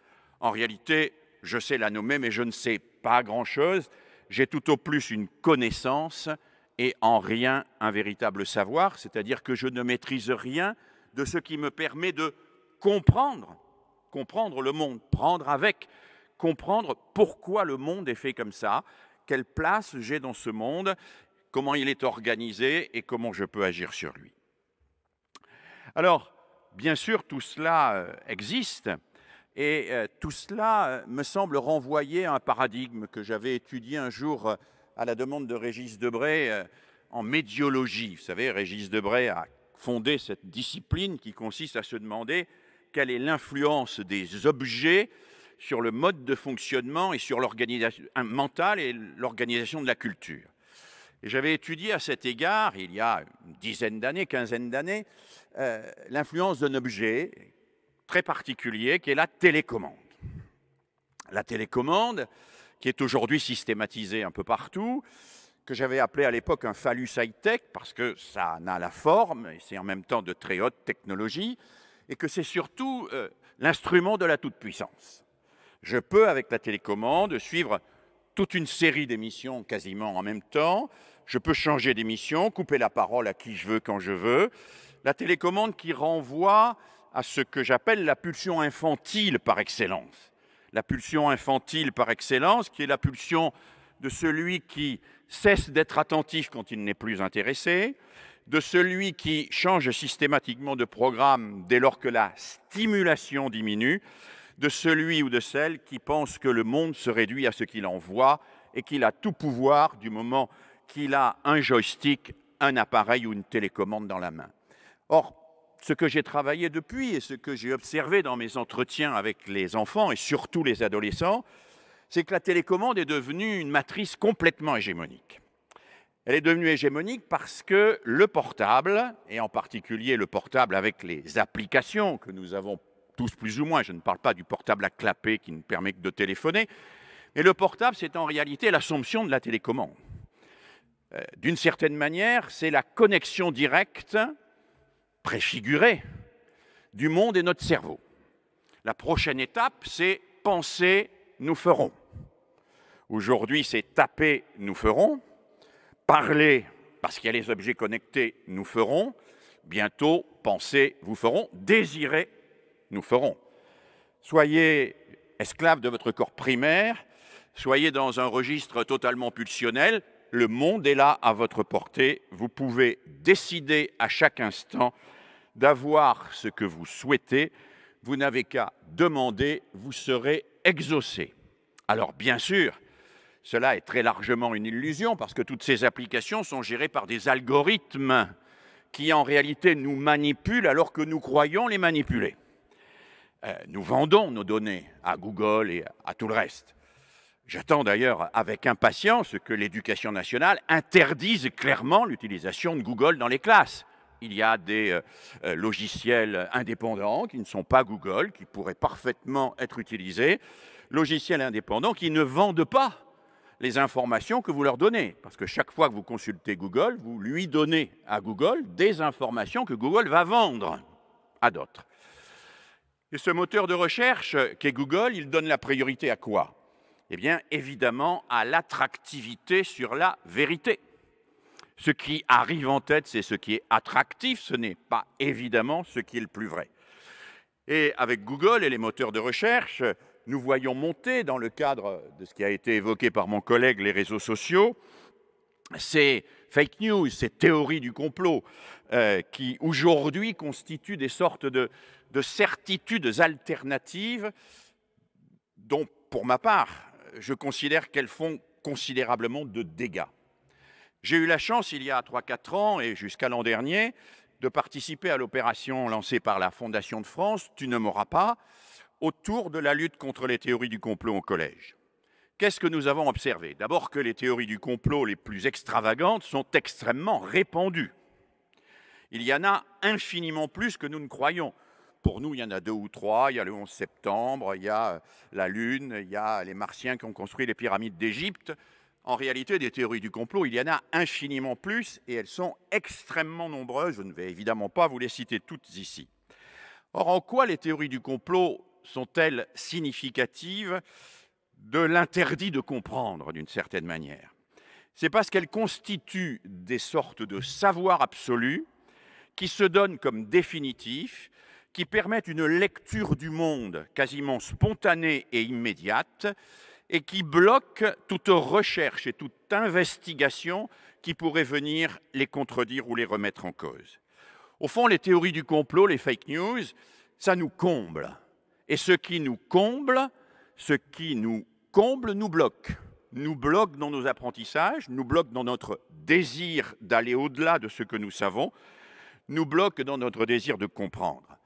En réalité, je sais la nommer, mais je ne sais pas grand-chose. J'ai tout au plus une connaissance et en rien un véritable savoir, c'est-à-dire que je ne maîtrise rien de ce qui me permet de comprendre le monde, prendre avec, comprendre pourquoi le monde est fait comme ça, quelle place j'ai dans ce monde, comment il est organisé et comment je peux agir sur lui. Alors, bien sûr, tout cela existe et tout cela me semble renvoyer à un paradigme que j'avais étudié un jour à la demande de Régis Debray en médiologie. Vous savez, Régis Debray a fondé cette discipline qui consiste à se demander quelle est l'influence des objets sur le mode de fonctionnement et sur l'organisation mentale et l'organisation de la culture. Et j'avais étudié à cet égard, il y a une dizaine d'années, quinzaine d'années, l'influence d'un objet très particulier qui est la télécommande. La télécommande, qui est aujourd'hui systématisée un peu partout, que j'avais appelé à l'époque un phallus high-tech, parce que ça en a la forme, et c'est en même temps de très haute technologie, et que c'est surtout l'instrument de la toute-puissance. Je peux, avec la télécommande, suivre toute une série d'émissions quasiment en même temps. Je peux changer d'émission, couper la parole à qui je veux, quand je veux. La télécommande qui renvoie à ce que j'appelle la pulsion infantile par excellence. La pulsion infantile par excellence, qui est la pulsion de celui qui cesse d'être attentif quand il n'est plus intéressé, de celui qui change systématiquement de programme dès lors que la stimulation diminue, de celui ou de celle qui pense que le monde se réduit à ce qu'il en voit et qu'il a tout pouvoir du moment qu'il a un joystick, un appareil ou une télécommande dans la main. Or, ce que j'ai travaillé depuis et ce que j'ai observé dans mes entretiens avec les enfants et surtout les adolescents, c'est que la télécommande est devenue une matrice complètement hégémonique. Elle est devenue hégémonique parce que le portable, et en particulier le portable avec les applications que nous avons tous plus ou moins, je ne parle pas du portable à clapper qui ne permet que de téléphoner, mais le portable, c'est en réalité l'assomption de la télécommande. D'une certaine manière, c'est la connexion directe, préfigurée, du monde et notre cerveau. La prochaine étape, c'est penser, nous ferons. Aujourd'hui, c'est taper, nous ferons. Parler, parce qu'il y a les objets connectés, nous ferons. Bientôt, penser, vous ferons. Désirer, nous ferons. Soyez esclave de votre corps primaire, soyez dans un registre totalement pulsionnel, le monde est là à votre portée, vous pouvez décider à chaque instant d'avoir ce que vous souhaitez, vous n'avez qu'à demander, vous serez exaucé. Alors bien sûr, cela est très largement une illusion parce que toutes ces applications sont gérées par des algorithmes qui en réalité nous manipulent alors que nous croyons les manipuler. Nous vendons nos données à Google et à tout le reste. J'attends d'ailleurs avec impatience que l'Éducation nationale interdise clairement l'utilisation de Google dans les classes. Il y a des logiciels indépendants qui ne sont pas Google, qui pourraient parfaitement être utilisés, logiciels indépendants qui ne vendent pas les informations que vous leur donnez. Parce que chaque fois que vous consultez Google, vous lui donnez à Google des informations que Google va vendre à d'autres. Et ce moteur de recherche qu'est Google, il donne la priorité à quoi? Eh bien, évidemment, à l'attractivité sur la vérité. Ce qui arrive en tête, c'est ce qui est attractif, ce n'est pas évidemment ce qui est le plus vrai. Et avec Google et les moteurs de recherche, nous voyons monter, dans le cadre de ce qui a été évoqué par mon collègue, les réseaux sociaux, ces fake news, ces théories du complot qui aujourd'hui constituent des sortes de certitudes alternatives dont, pour ma part, je considère qu'elles font considérablement de dégâts. J'ai eu la chance, il y a 3-4 ans et jusqu'à l'an dernier, de participer à l'opération lancée par la Fondation de France, Tu ne m'auras pas, autour de la lutte contre les théories du complot au collège. Qu'est-ce que nous avons observé? D'abord que les théories du complot les plus extravagantes sont extrêmement répandues. Il y en a infiniment plus que nous ne croyons. Pour nous, il y en a 2 ou 3. Il y a le 11 septembre, il y a la Lune, il y a les Martiens qui ont construit les pyramides d'Égypte. En réalité, des théories du complot, il y en a infiniment plus et elles sont extrêmement nombreuses. Je ne vais évidemment pas vous les citer toutes ici. Or, en quoi les théories du complot sont-elles significatives de l'interdit de comprendre, d'une certaine manière? C'est parce qu'elles constituent des sortes de savoirs absolus qui se donnent comme définitifs, qui permettent une lecture du monde quasiment spontanée et immédiate, et qui bloquent toute recherche et toute investigation qui pourrait venir les contredire ou les remettre en cause. Au fond, les théories du complot, les fake news, ça nous comble. Et ce qui nous comble nous bloque. Nous bloque dans nos apprentissages, nous bloque dans notre désir d'aller au-delà de ce que nous savons, nous bloque dans notre désir de comprendre.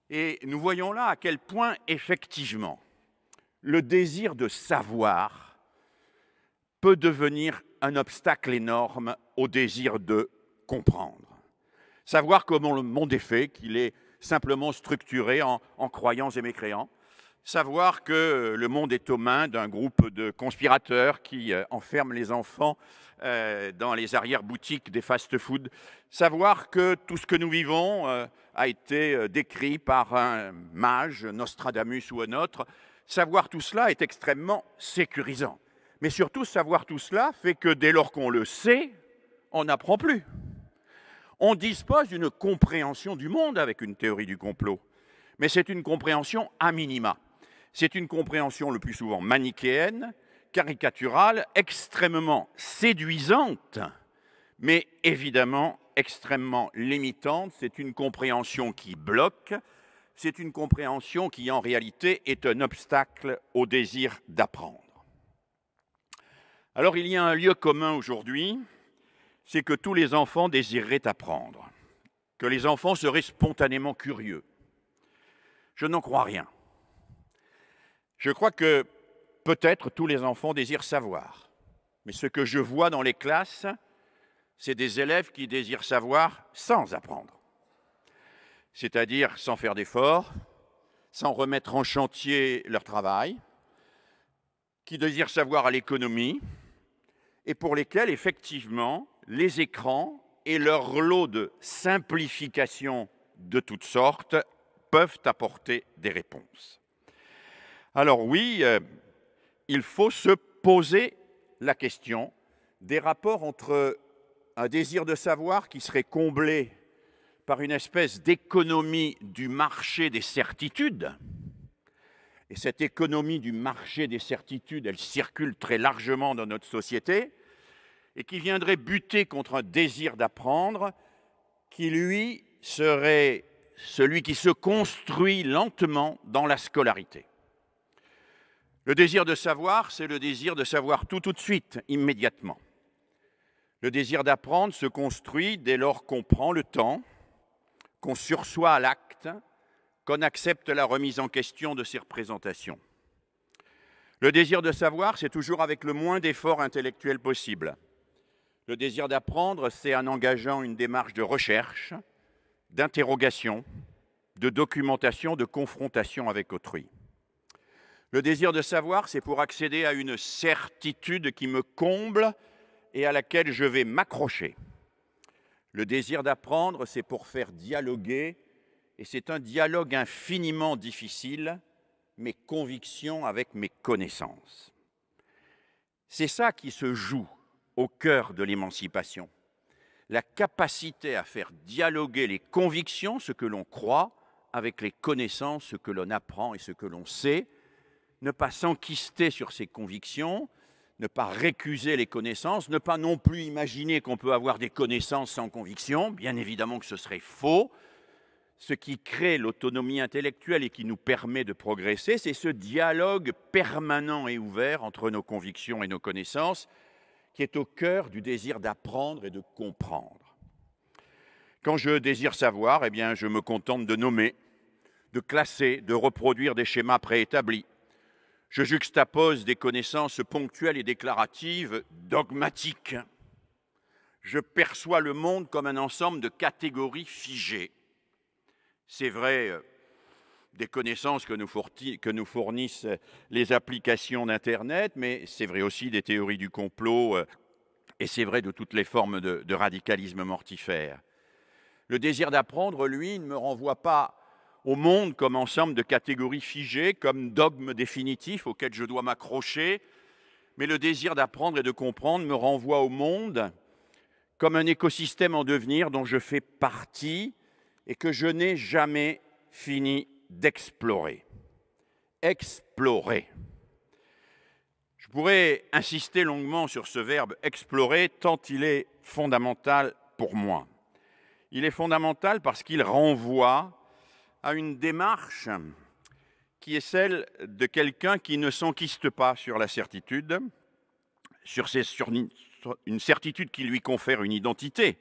Et nous voyons là à quel point, effectivement, le désir de savoir peut devenir un obstacle énorme au désir de comprendre. Savoir comment le monde est fait, qu'il est simplement structuré en croyants et mécréants. Savoir que le monde est aux mains d'un groupe de conspirateurs qui enferment les enfants dans les arrière-boutiques des fast-food. Savoir que tout ce que nous vivons a été décrit par un mage, Nostradamus ou un autre. Savoir tout cela est extrêmement sécurisant. Mais surtout, savoir tout cela fait que dès lors qu'on le sait, on n'apprend plus. On dispose d'une compréhension du monde avec une théorie du complot. Mais c'est une compréhension a minima. C'est une compréhension le plus souvent manichéenne, caricaturale, extrêmement séduisante, mais évidemment extrêmement limitante. C'est une compréhension qui bloque, c'est une compréhension qui en réalité est un obstacle au désir d'apprendre. Alors il y a un lieu commun aujourd'hui, c'est que tous les enfants désireraient apprendre, que les enfants seraient spontanément curieux. Je n'en crois rien. Je crois que peut-être tous les enfants désirent savoir, mais ce que je vois dans les classes, c'est des élèves qui désirent savoir sans apprendre, c'est-à-dire sans faire d'efforts, sans remettre en chantier leur travail, qui désirent savoir à l'économie, et pour lesquels, effectivement, les écrans et leur lot de simplification de toutes sortes peuvent apporter des réponses. Alors oui, il faut se poser la question des rapports entre un désir de savoir qui serait comblé par une espèce d'économie du marché des certitudes. Et cette économie du marché des certitudes, elle circule très largement dans notre société et qui viendrait buter contre un désir d'apprendre qui, lui, serait celui qui se construit lentement dans la scolarité. Le désir de savoir, c'est le désir de savoir tout de suite, immédiatement. Le désir d'apprendre se construit dès lors qu'on prend le temps, qu'on sursoit à l'acte, qu'on accepte la remise en question de ses représentations. Le désir de savoir, c'est toujours avec le moins d'efforts intellectuels possible. Le désir d'apprendre, c'est en engageant une démarche de recherche, d'interrogation, de documentation, de confrontation avec autrui. Le désir de savoir, c'est pour accéder à une certitude qui me comble et à laquelle je vais m'accrocher. Le désir d'apprendre, c'est pour faire dialoguer, et c'est un dialogue infiniment difficile, mes convictions avec mes connaissances. C'est ça qui se joue au cœur de l'émancipation. La capacité à faire dialoguer les convictions, ce que l'on croit, avec les connaissances, ce que l'on apprend et ce que l'on sait, ne pas s'enquister sur ses convictions, ne pas récuser les connaissances, ne pas non plus imaginer qu'on peut avoir des connaissances sans conviction, bien évidemment que ce serait faux, ce qui crée l'autonomie intellectuelle et qui nous permet de progresser, c'est ce dialogue permanent et ouvert entre nos convictions et nos connaissances qui est au cœur du désir d'apprendre et de comprendre. Quand je désire savoir, eh bien, je me contente de nommer, de classer, de reproduire des schémas préétablis. Je juxtapose des connaissances ponctuelles et déclaratives, dogmatiques. Je perçois le monde comme un ensemble de catégories figées. C'est vrai des connaissances que nous fournissent les applications d'Internet, mais c'est vrai aussi des théories du complot et c'est vrai de toutes les formes de radicalisme mortifère. Le désir d'apprendre, lui, ne me renvoie pas au monde comme ensemble de catégories figées, comme dogme définitif auquel je dois m'accrocher, mais le désir d'apprendre et de comprendre me renvoie au monde comme un écosystème en devenir dont je fais partie et que je n'ai jamais fini d'explorer. Explorer. Je pourrais insister longuement sur ce verbe « explorer » tant il est fondamental pour moi. Il est fondamental parce qu'il renvoie à une démarche qui est celle de quelqu'un qui ne s'enquiste pas sur la certitude, sur une certitude qui lui confère une identité,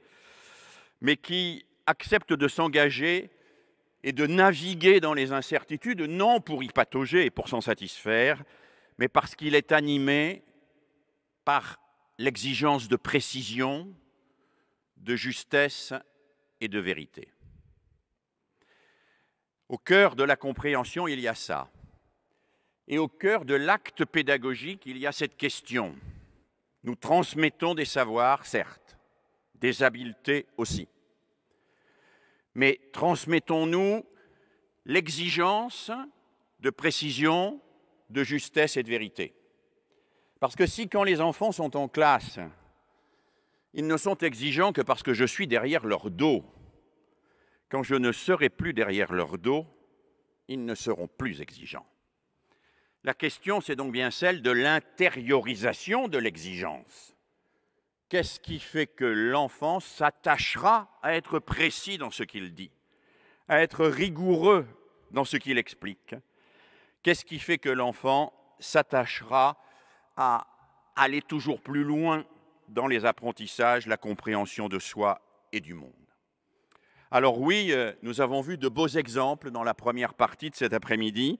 mais qui accepte de s'engager et de naviguer dans les incertitudes, non pour y patauger et pour s'en satisfaire, mais parce qu'il est animé par l'exigence de précision, de justesse et de vérité. Au cœur de la compréhension, il y a ça. Et au cœur de l'acte pédagogique, il y a cette question. Nous transmettons des savoirs, certes, des habiletés aussi. Mais transmettons-nous l'exigence de précision, de justesse et de vérité? Parce que si, quand les enfants sont en classe, ils ne sont exigeants que parce que je suis derrière leur dos, quand je ne serai plus derrière leur dos, ils ne seront plus exigeants. La question, c'est donc bien celle de l'intériorisation de l'exigence. Qu'est-ce qui fait que l'enfant s'attachera à être précis dans ce qu'il dit, à être rigoureux dans ce qu'il explique? Qu'est-ce qui fait que l'enfant s'attachera à aller toujours plus loin dans les apprentissages, la compréhension de soi et du monde? Alors oui, nous avons vu de beaux exemples dans la première partie de cet après-midi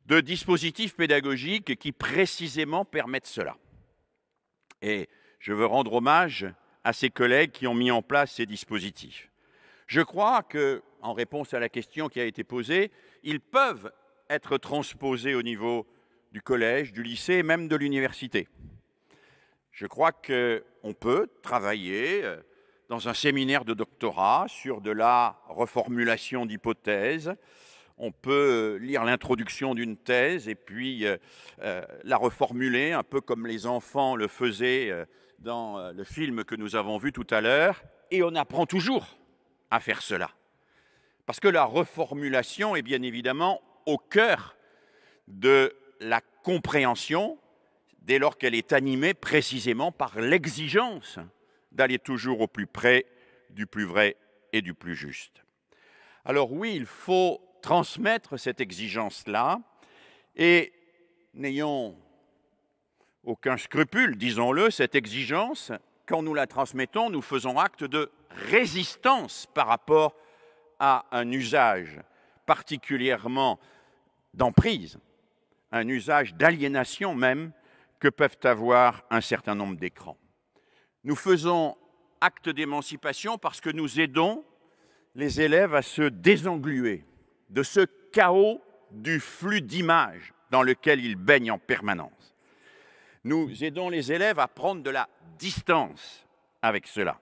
de dispositifs pédagogiques qui précisément permettent cela. Et je veux rendre hommage à ces collègues qui ont mis en place ces dispositifs. Je crois que, en réponse à la question qui a été posée, ils peuvent être transposés au niveau du collège, du lycée et même de l'université. Je crois qu'on peut travailler dans un séminaire de doctorat sur de la reformulation d'hypothèses. On peut lire l'introduction d'une thèse et puis la reformuler, un peu comme les enfants le faisaient dans le film que nous avons vu tout à l'heure. Et on apprend toujours à faire cela. Parce que la reformulation est bien évidemment au cœur de la compréhension, dès lors qu'elle est animée précisément par l'exigence d'aller toujours au plus près du plus vrai et du plus juste. Alors oui, il faut transmettre cette exigence-là et n'ayons aucun scrupule, disons-le, cette exigence, quand nous la transmettons, nous faisons acte de résistance par rapport à un usage particulièrement d'emprise, un usage d'aliénation même que peuvent avoir un certain nombre d'écrans. Nous faisons acte d'émancipation parce que nous aidons les élèves à se désengluer de ce chaos du flux d'images dans lequel ils baignent en permanence. Nous aidons les élèves à prendre de la distance avec cela.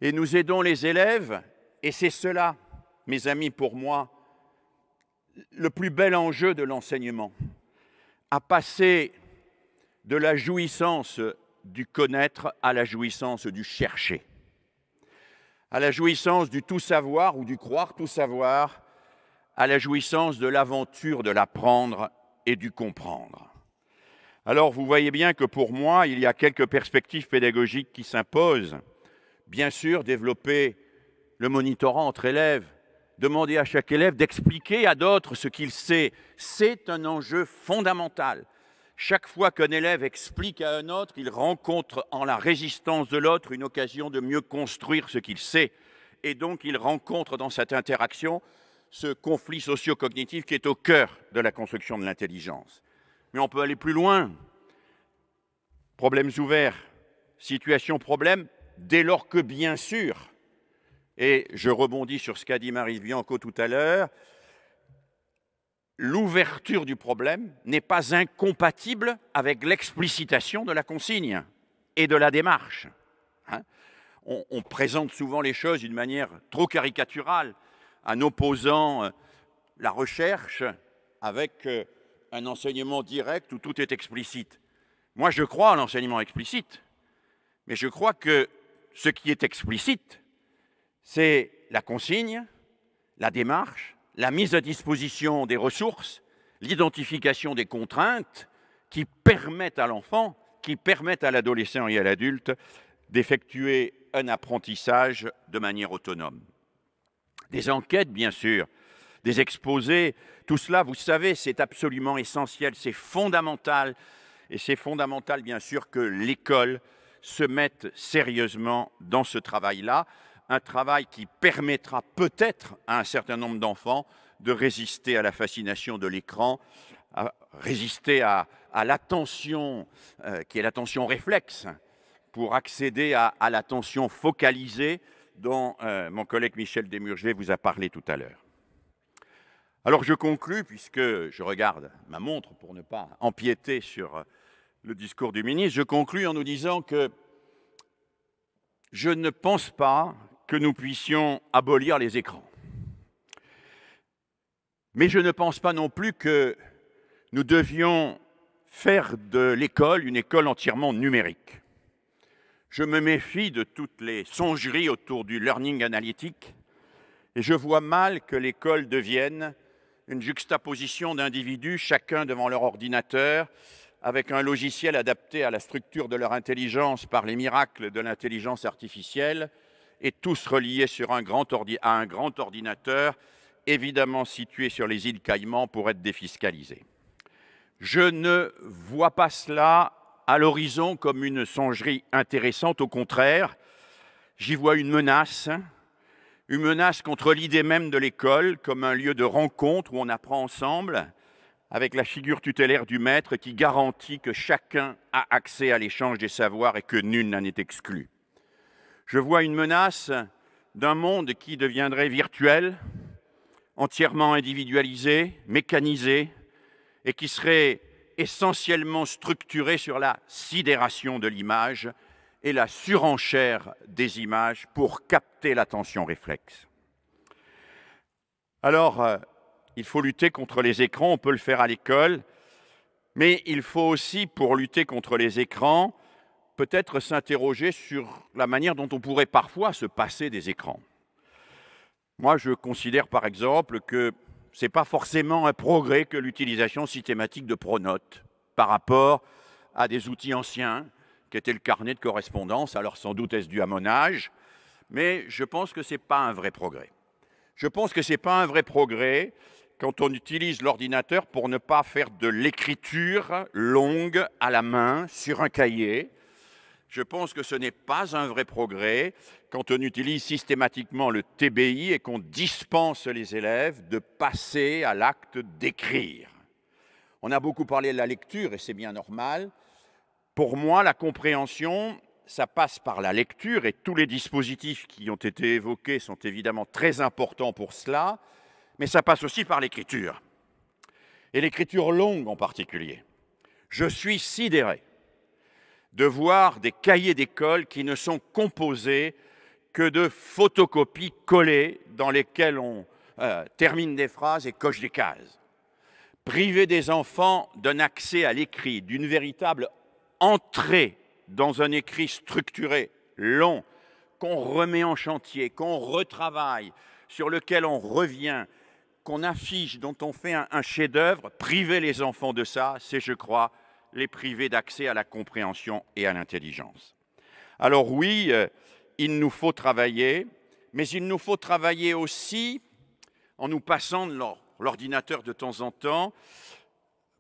Et nous aidons les élèves, et c'est cela, mes amis, pour moi, le plus bel enjeu de l'enseignement, à passer de la jouissance du connaître à la jouissance du chercher, à la jouissance du tout savoir ou du croire tout savoir, à la jouissance de l'aventure de l'apprendre et du comprendre. Alors vous voyez bien que pour moi, il y a quelques perspectives pédagogiques qui s'imposent. Bien sûr, développer le monitorat entre élèves, demander à chaque élève d'expliquer à d'autres ce qu'il sait. C'est un enjeu fondamental. Chaque fois qu'un élève explique à un autre, il rencontre en la résistance de l'autre une occasion de mieux construire ce qu'il sait. Et donc, il rencontre dans cette interaction ce conflit socio-cognitif qui est au cœur de la construction de l'intelligence. Mais on peut aller plus loin. Problèmes ouverts, situation-problème, dès lors que, bien sûr, et je rebondis sur ce qu'a dit Marie Bianco tout à l'heure, l'ouverture du problème n'est pas incompatible avec l'explicitation de la consigne et de la démarche. On présente souvent les choses d'une manière trop caricaturale, en opposant la recherche avec un enseignement direct où tout est explicite. Moi, je crois à l'enseignement explicite, mais je crois que ce qui est explicite, c'est la consigne, la démarche, la mise à disposition des ressources, l'identification des contraintes qui permettent à l'enfant, qui permettent à l'adolescent et à l'adulte d'effectuer un apprentissage de manière autonome. Des enquêtes, bien sûr, des exposés, tout cela, vous savez, c'est absolument essentiel, c'est fondamental. Et c'est fondamental, bien sûr, que l'école se mette sérieusement dans ce travail-là, un travail qui permettra peut-être à un certain nombre d'enfants de résister à la fascination de l'écran, à résister à l'attention, qui est l'attention réflexe, pour accéder à l'attention focalisée dont mon collègue Michel Desmurger vous a parlé tout à l'heure. Alors je conclus, puisque je regarde ma montre pour ne pas empiéter sur le discours du ministre, je conclus en nous disant que je ne pense pas que nous puissions abolir les écrans. Mais je ne pense pas non plus que nous devions faire de l'école une école entièrement numérique. Je me méfie de toutes les songeries autour du learning analytique et je vois mal que l'école devienne une juxtaposition d'individus, chacun devant leur ordinateur, avec un logiciel adapté à la structure de leur intelligence par les miracles de l'intelligence artificielle, et tous reliés sur à un grand ordinateur, évidemment situé sur les îles Caïmans pour être défiscalisé. Je ne vois pas cela à l'horizon comme une songerie intéressante, au contraire, j'y vois une menace contre l'idée même de l'école comme un lieu de rencontre où on apprend ensemble, avec la figure tutélaire du maître qui garantit que chacun a accès à l'échange des savoirs et que nul n'en est exclu. Je vois une menace d'un monde qui deviendrait virtuel, entièrement individualisé, mécanisé, et qui serait essentiellement structuré sur la sidération de l'image et la surenchère des images pour capter l'attention réflexe. Alors, il faut lutter contre les écrans, on peut le faire à l'école, mais il faut aussi, pour lutter contre les écrans, peut-être s'interroger sur la manière dont on pourrait parfois se passer des écrans. Moi, je considère par exemple que ce n'est pas forcément un progrès que l'utilisation systématique de pronotes par rapport à des outils anciens, qui étaient le carnet de correspondance, alors sans doute est-ce dû à mon âge, mais je pense que ce n'est pas un vrai progrès. Je pense que ce n'est pas un vrai progrès quand on utilise l'ordinateur pour ne pas faire de l'écriture longue à la main sur un cahier. Je pense que ce n'est pas un vrai progrès quand on utilise systématiquement le TBI et qu'on dispense les élèves de passer à l'acte d'écrire. On a beaucoup parlé de la lecture et c'est bien normal. Pour moi, la compréhension, ça passe par la lecture et tous les dispositifs qui ont été évoqués sont évidemment très importants pour cela, mais ça passe aussi par l'écriture. Et l'écriture longue en particulier. Je suis sidéré de voir des cahiers d'école qui ne sont composés que de photocopies collées dans lesquelles on termine des phrases et coche des cases. Priver des enfants d'un accès à l'écrit, d'une véritable entrée dans un écrit structuré, long, qu'on remet en chantier, qu'on retravaille, sur lequel on revient, qu'on affiche, dont on fait un chef-d'œuvre, priver les enfants de ça, c'est, je crois, les priver d'accès à la compréhension et à l'intelligence. Alors oui, il nous faut travailler, mais il nous faut travailler aussi en nous passant de l'ordinateur de temps en temps,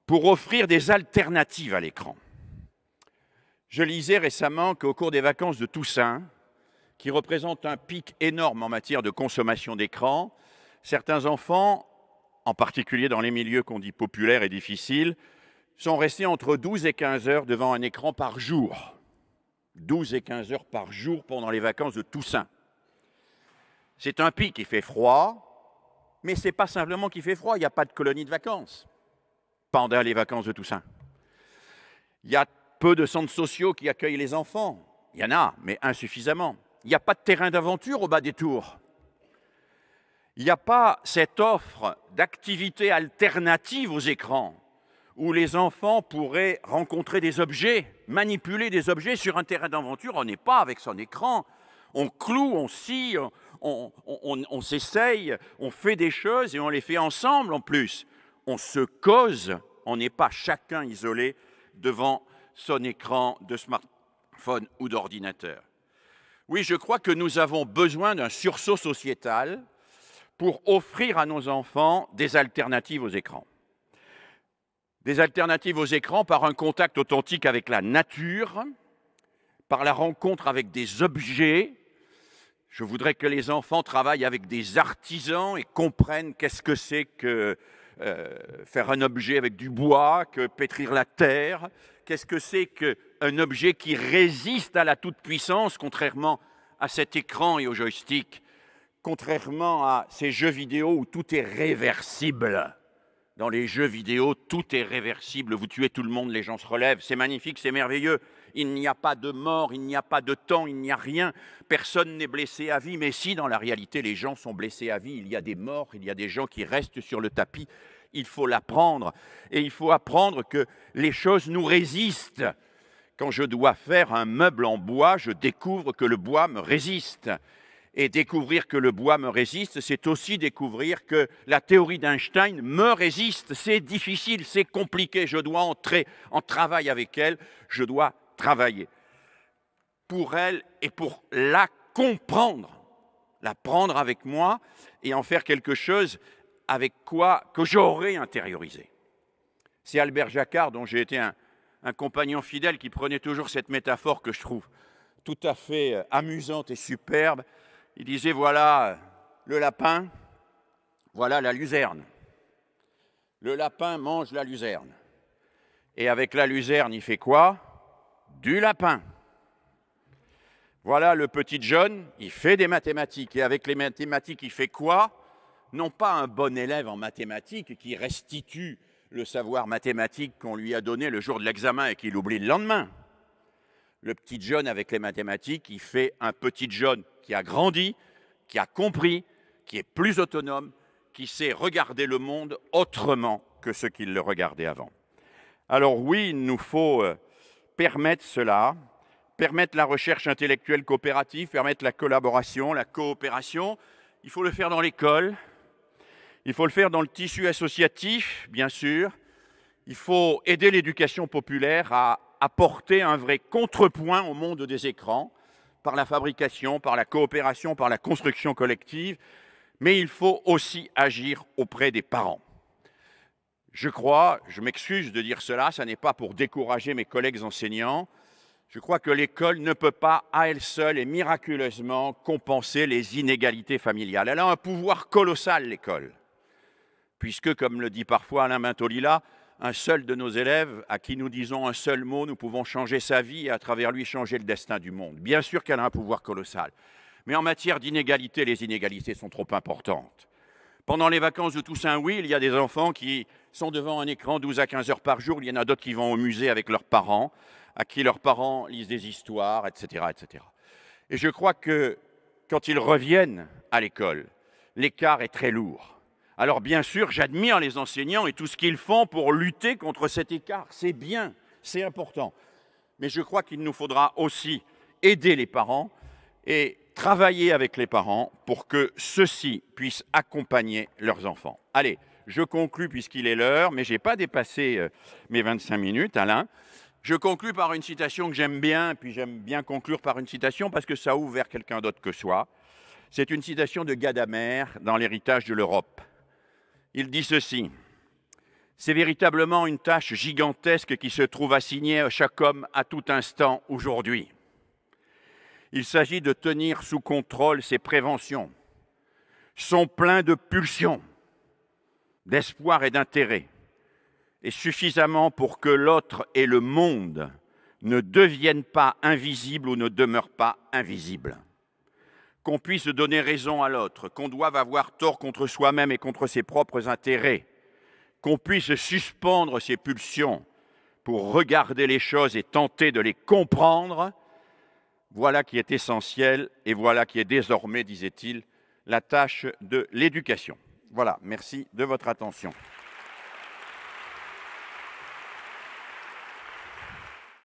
pour offrir des alternatives à l'écran. Je lisais récemment qu'au cours des vacances de Toussaint, qui représentent un pic énorme en matière de consommation d'écran, certains enfants, en particulier dans les milieux qu'on dit populaires et difficiles, sont restés entre 12 et 15 heures devant un écran par jour. 12 et 15 heures par jour pendant les vacances de Toussaint. C'est un pic qui fait froid, mais ce n'est pas simplement qu'il fait froid, il n'y a pas de colonie de vacances pendant les vacances de Toussaint. Il y a peu de centres sociaux qui accueillent les enfants. Il y en a, mais insuffisamment. Il n'y a pas de terrain d'aventure au bas des tours. Il n'y a pas cette offre d'activités alternatives aux écrans où les enfants pourraient rencontrer des objets, manipuler des objets sur un terrain d'aventure. On n'est pas avec son écran. On cloue, on scie, on s'essaye, on fait des choses et on les fait ensemble en plus. On se cause, on n'est pas chacun isolé devant son écran de smartphone ou d'ordinateur. Oui, je crois que nous avons besoin d'un sursaut sociétal pour offrir à nos enfants des alternatives aux écrans. Des alternatives aux écrans par un contact authentique avec la nature, par la rencontre avec des objets. Je voudrais que les enfants travaillent avec des artisans et comprennent qu'est-ce que c'est que faire un objet avec du bois, que pétrir la terre, qu'est-ce que c'est qu'un objet qui résiste à la toute-puissance, contrairement à cet écran et au joystick, contrairement à ces jeux vidéo où tout est réversible. Dans les jeux vidéo, tout est réversible. Vous tuez tout le monde, les gens se relèvent. C'est magnifique, c'est merveilleux. Il n'y a pas de mort, il n'y a pas de temps, il n'y a rien. Personne n'est blessé à vie. Mais si, dans la réalité, les gens sont blessés à vie, il y a des morts, il y a des gens qui restent sur le tapis. Il faut l'apprendre. Et il faut apprendre que les choses nous résistent. Quand je dois faire un meuble en bois, je découvre que le bois me résiste. Et découvrir que le bois me résiste, c'est aussi découvrir que la théorie d'Einstein me résiste. C'est difficile, c'est compliqué. Je dois entrer en travail avec elle. Je dois travailler pour elle et pour la comprendre, la prendre avec moi et en faire quelque chose avec quoi que j'aurais intériorisé. C'est Albert Jacquard, dont j'ai été un compagnon fidèle, qui prenait toujours cette métaphore que je trouve tout à fait amusante et superbe. Il disait, voilà le lapin, voilà la luzerne. Le lapin mange la luzerne. Et avec la luzerne, il fait quoi? Du lapin. Voilà le petit John, il fait des mathématiques. Et avec les mathématiques, il fait quoi? Non pas un bon élève en mathématiques qui restitue le savoir mathématique qu'on lui a donné le jour de l'examen et qu'il oublie le lendemain. Le petit John, avec les mathématiques, il fait un petit John qui a grandi, qui a compris, qui est plus autonome, qui sait regarder le monde autrement que ce qu'il le regardait avant. Alors oui, il nous faut permettre cela, permettre la recherche intellectuelle coopérative, permettre la collaboration, la coopération. Il faut le faire dans l'école, il faut le faire dans le tissu associatif, bien sûr. Il faut aider l'éducation populaire à apporter un vrai contrepoint au monde des écrans, par la fabrication, par la coopération, par la construction collective, mais il faut aussi agir auprès des parents. Je crois, je m'excuse de dire cela, ça n'est pas pour décourager mes collègues enseignants, je crois que l'école ne peut pas, à elle seule et miraculeusement, compenser les inégalités familiales. Elle a un pouvoir colossal, l'école, puisque, comme le dit parfois Alain Bintolila, un seul de nos élèves, à qui nous disons un seul mot, nous pouvons changer sa vie et à travers lui changer le destin du monde. Bien sûr qu'elle a un pouvoir colossal. Mais en matière d'inégalité, les inégalités sont trop importantes. Pendant les vacances de Toussaint, oui, il y a des enfants qui sont devant un écran 12 à 15 heures par jour. Il y en a d'autres qui vont au musée avec leurs parents, à qui leurs parents lisent des histoires, etc., etc. Et je crois que quand ils reviennent à l'école, l'écart est très lourd. Alors bien sûr, j'admire les enseignants et tout ce qu'ils font pour lutter contre cet écart. C'est bien, c'est important. Mais je crois qu'il nous faudra aussi aider les parents et travailler avec les parents pour que ceux-ci puissent accompagner leurs enfants. Allez, je conclus puisqu'il est l'heure, mais je n'ai pas dépassé mes 25 minutes, Alain. Je conclus par une citation que j'aime bien, puis j'aime bien conclure par une citation parce que ça ouvre vers quelqu'un d'autre que soi. C'est une citation de Gadamer dans l'héritage de l'Europe. Il dit ceci: c'est véritablement une tâche gigantesque qui se trouve assignée à chaque homme à tout instant aujourd'hui. Il s'agit de tenir sous contrôle ses préventions, son plein de pulsions, d'espoir et d'intérêt, et suffisamment pour que l'autre et le monde ne deviennent pas invisibles ou ne demeurent pas invisibles. Qu'on puisse donner raison à l'autre, qu'on doive avoir tort contre soi-même et contre ses propres intérêts, qu'on puisse suspendre ses pulsions pour regarder les choses et tenter de les comprendre, voilà qui est essentiel et voilà qui est désormais, disait-il, la tâche de l'éducation. Voilà, merci de votre attention.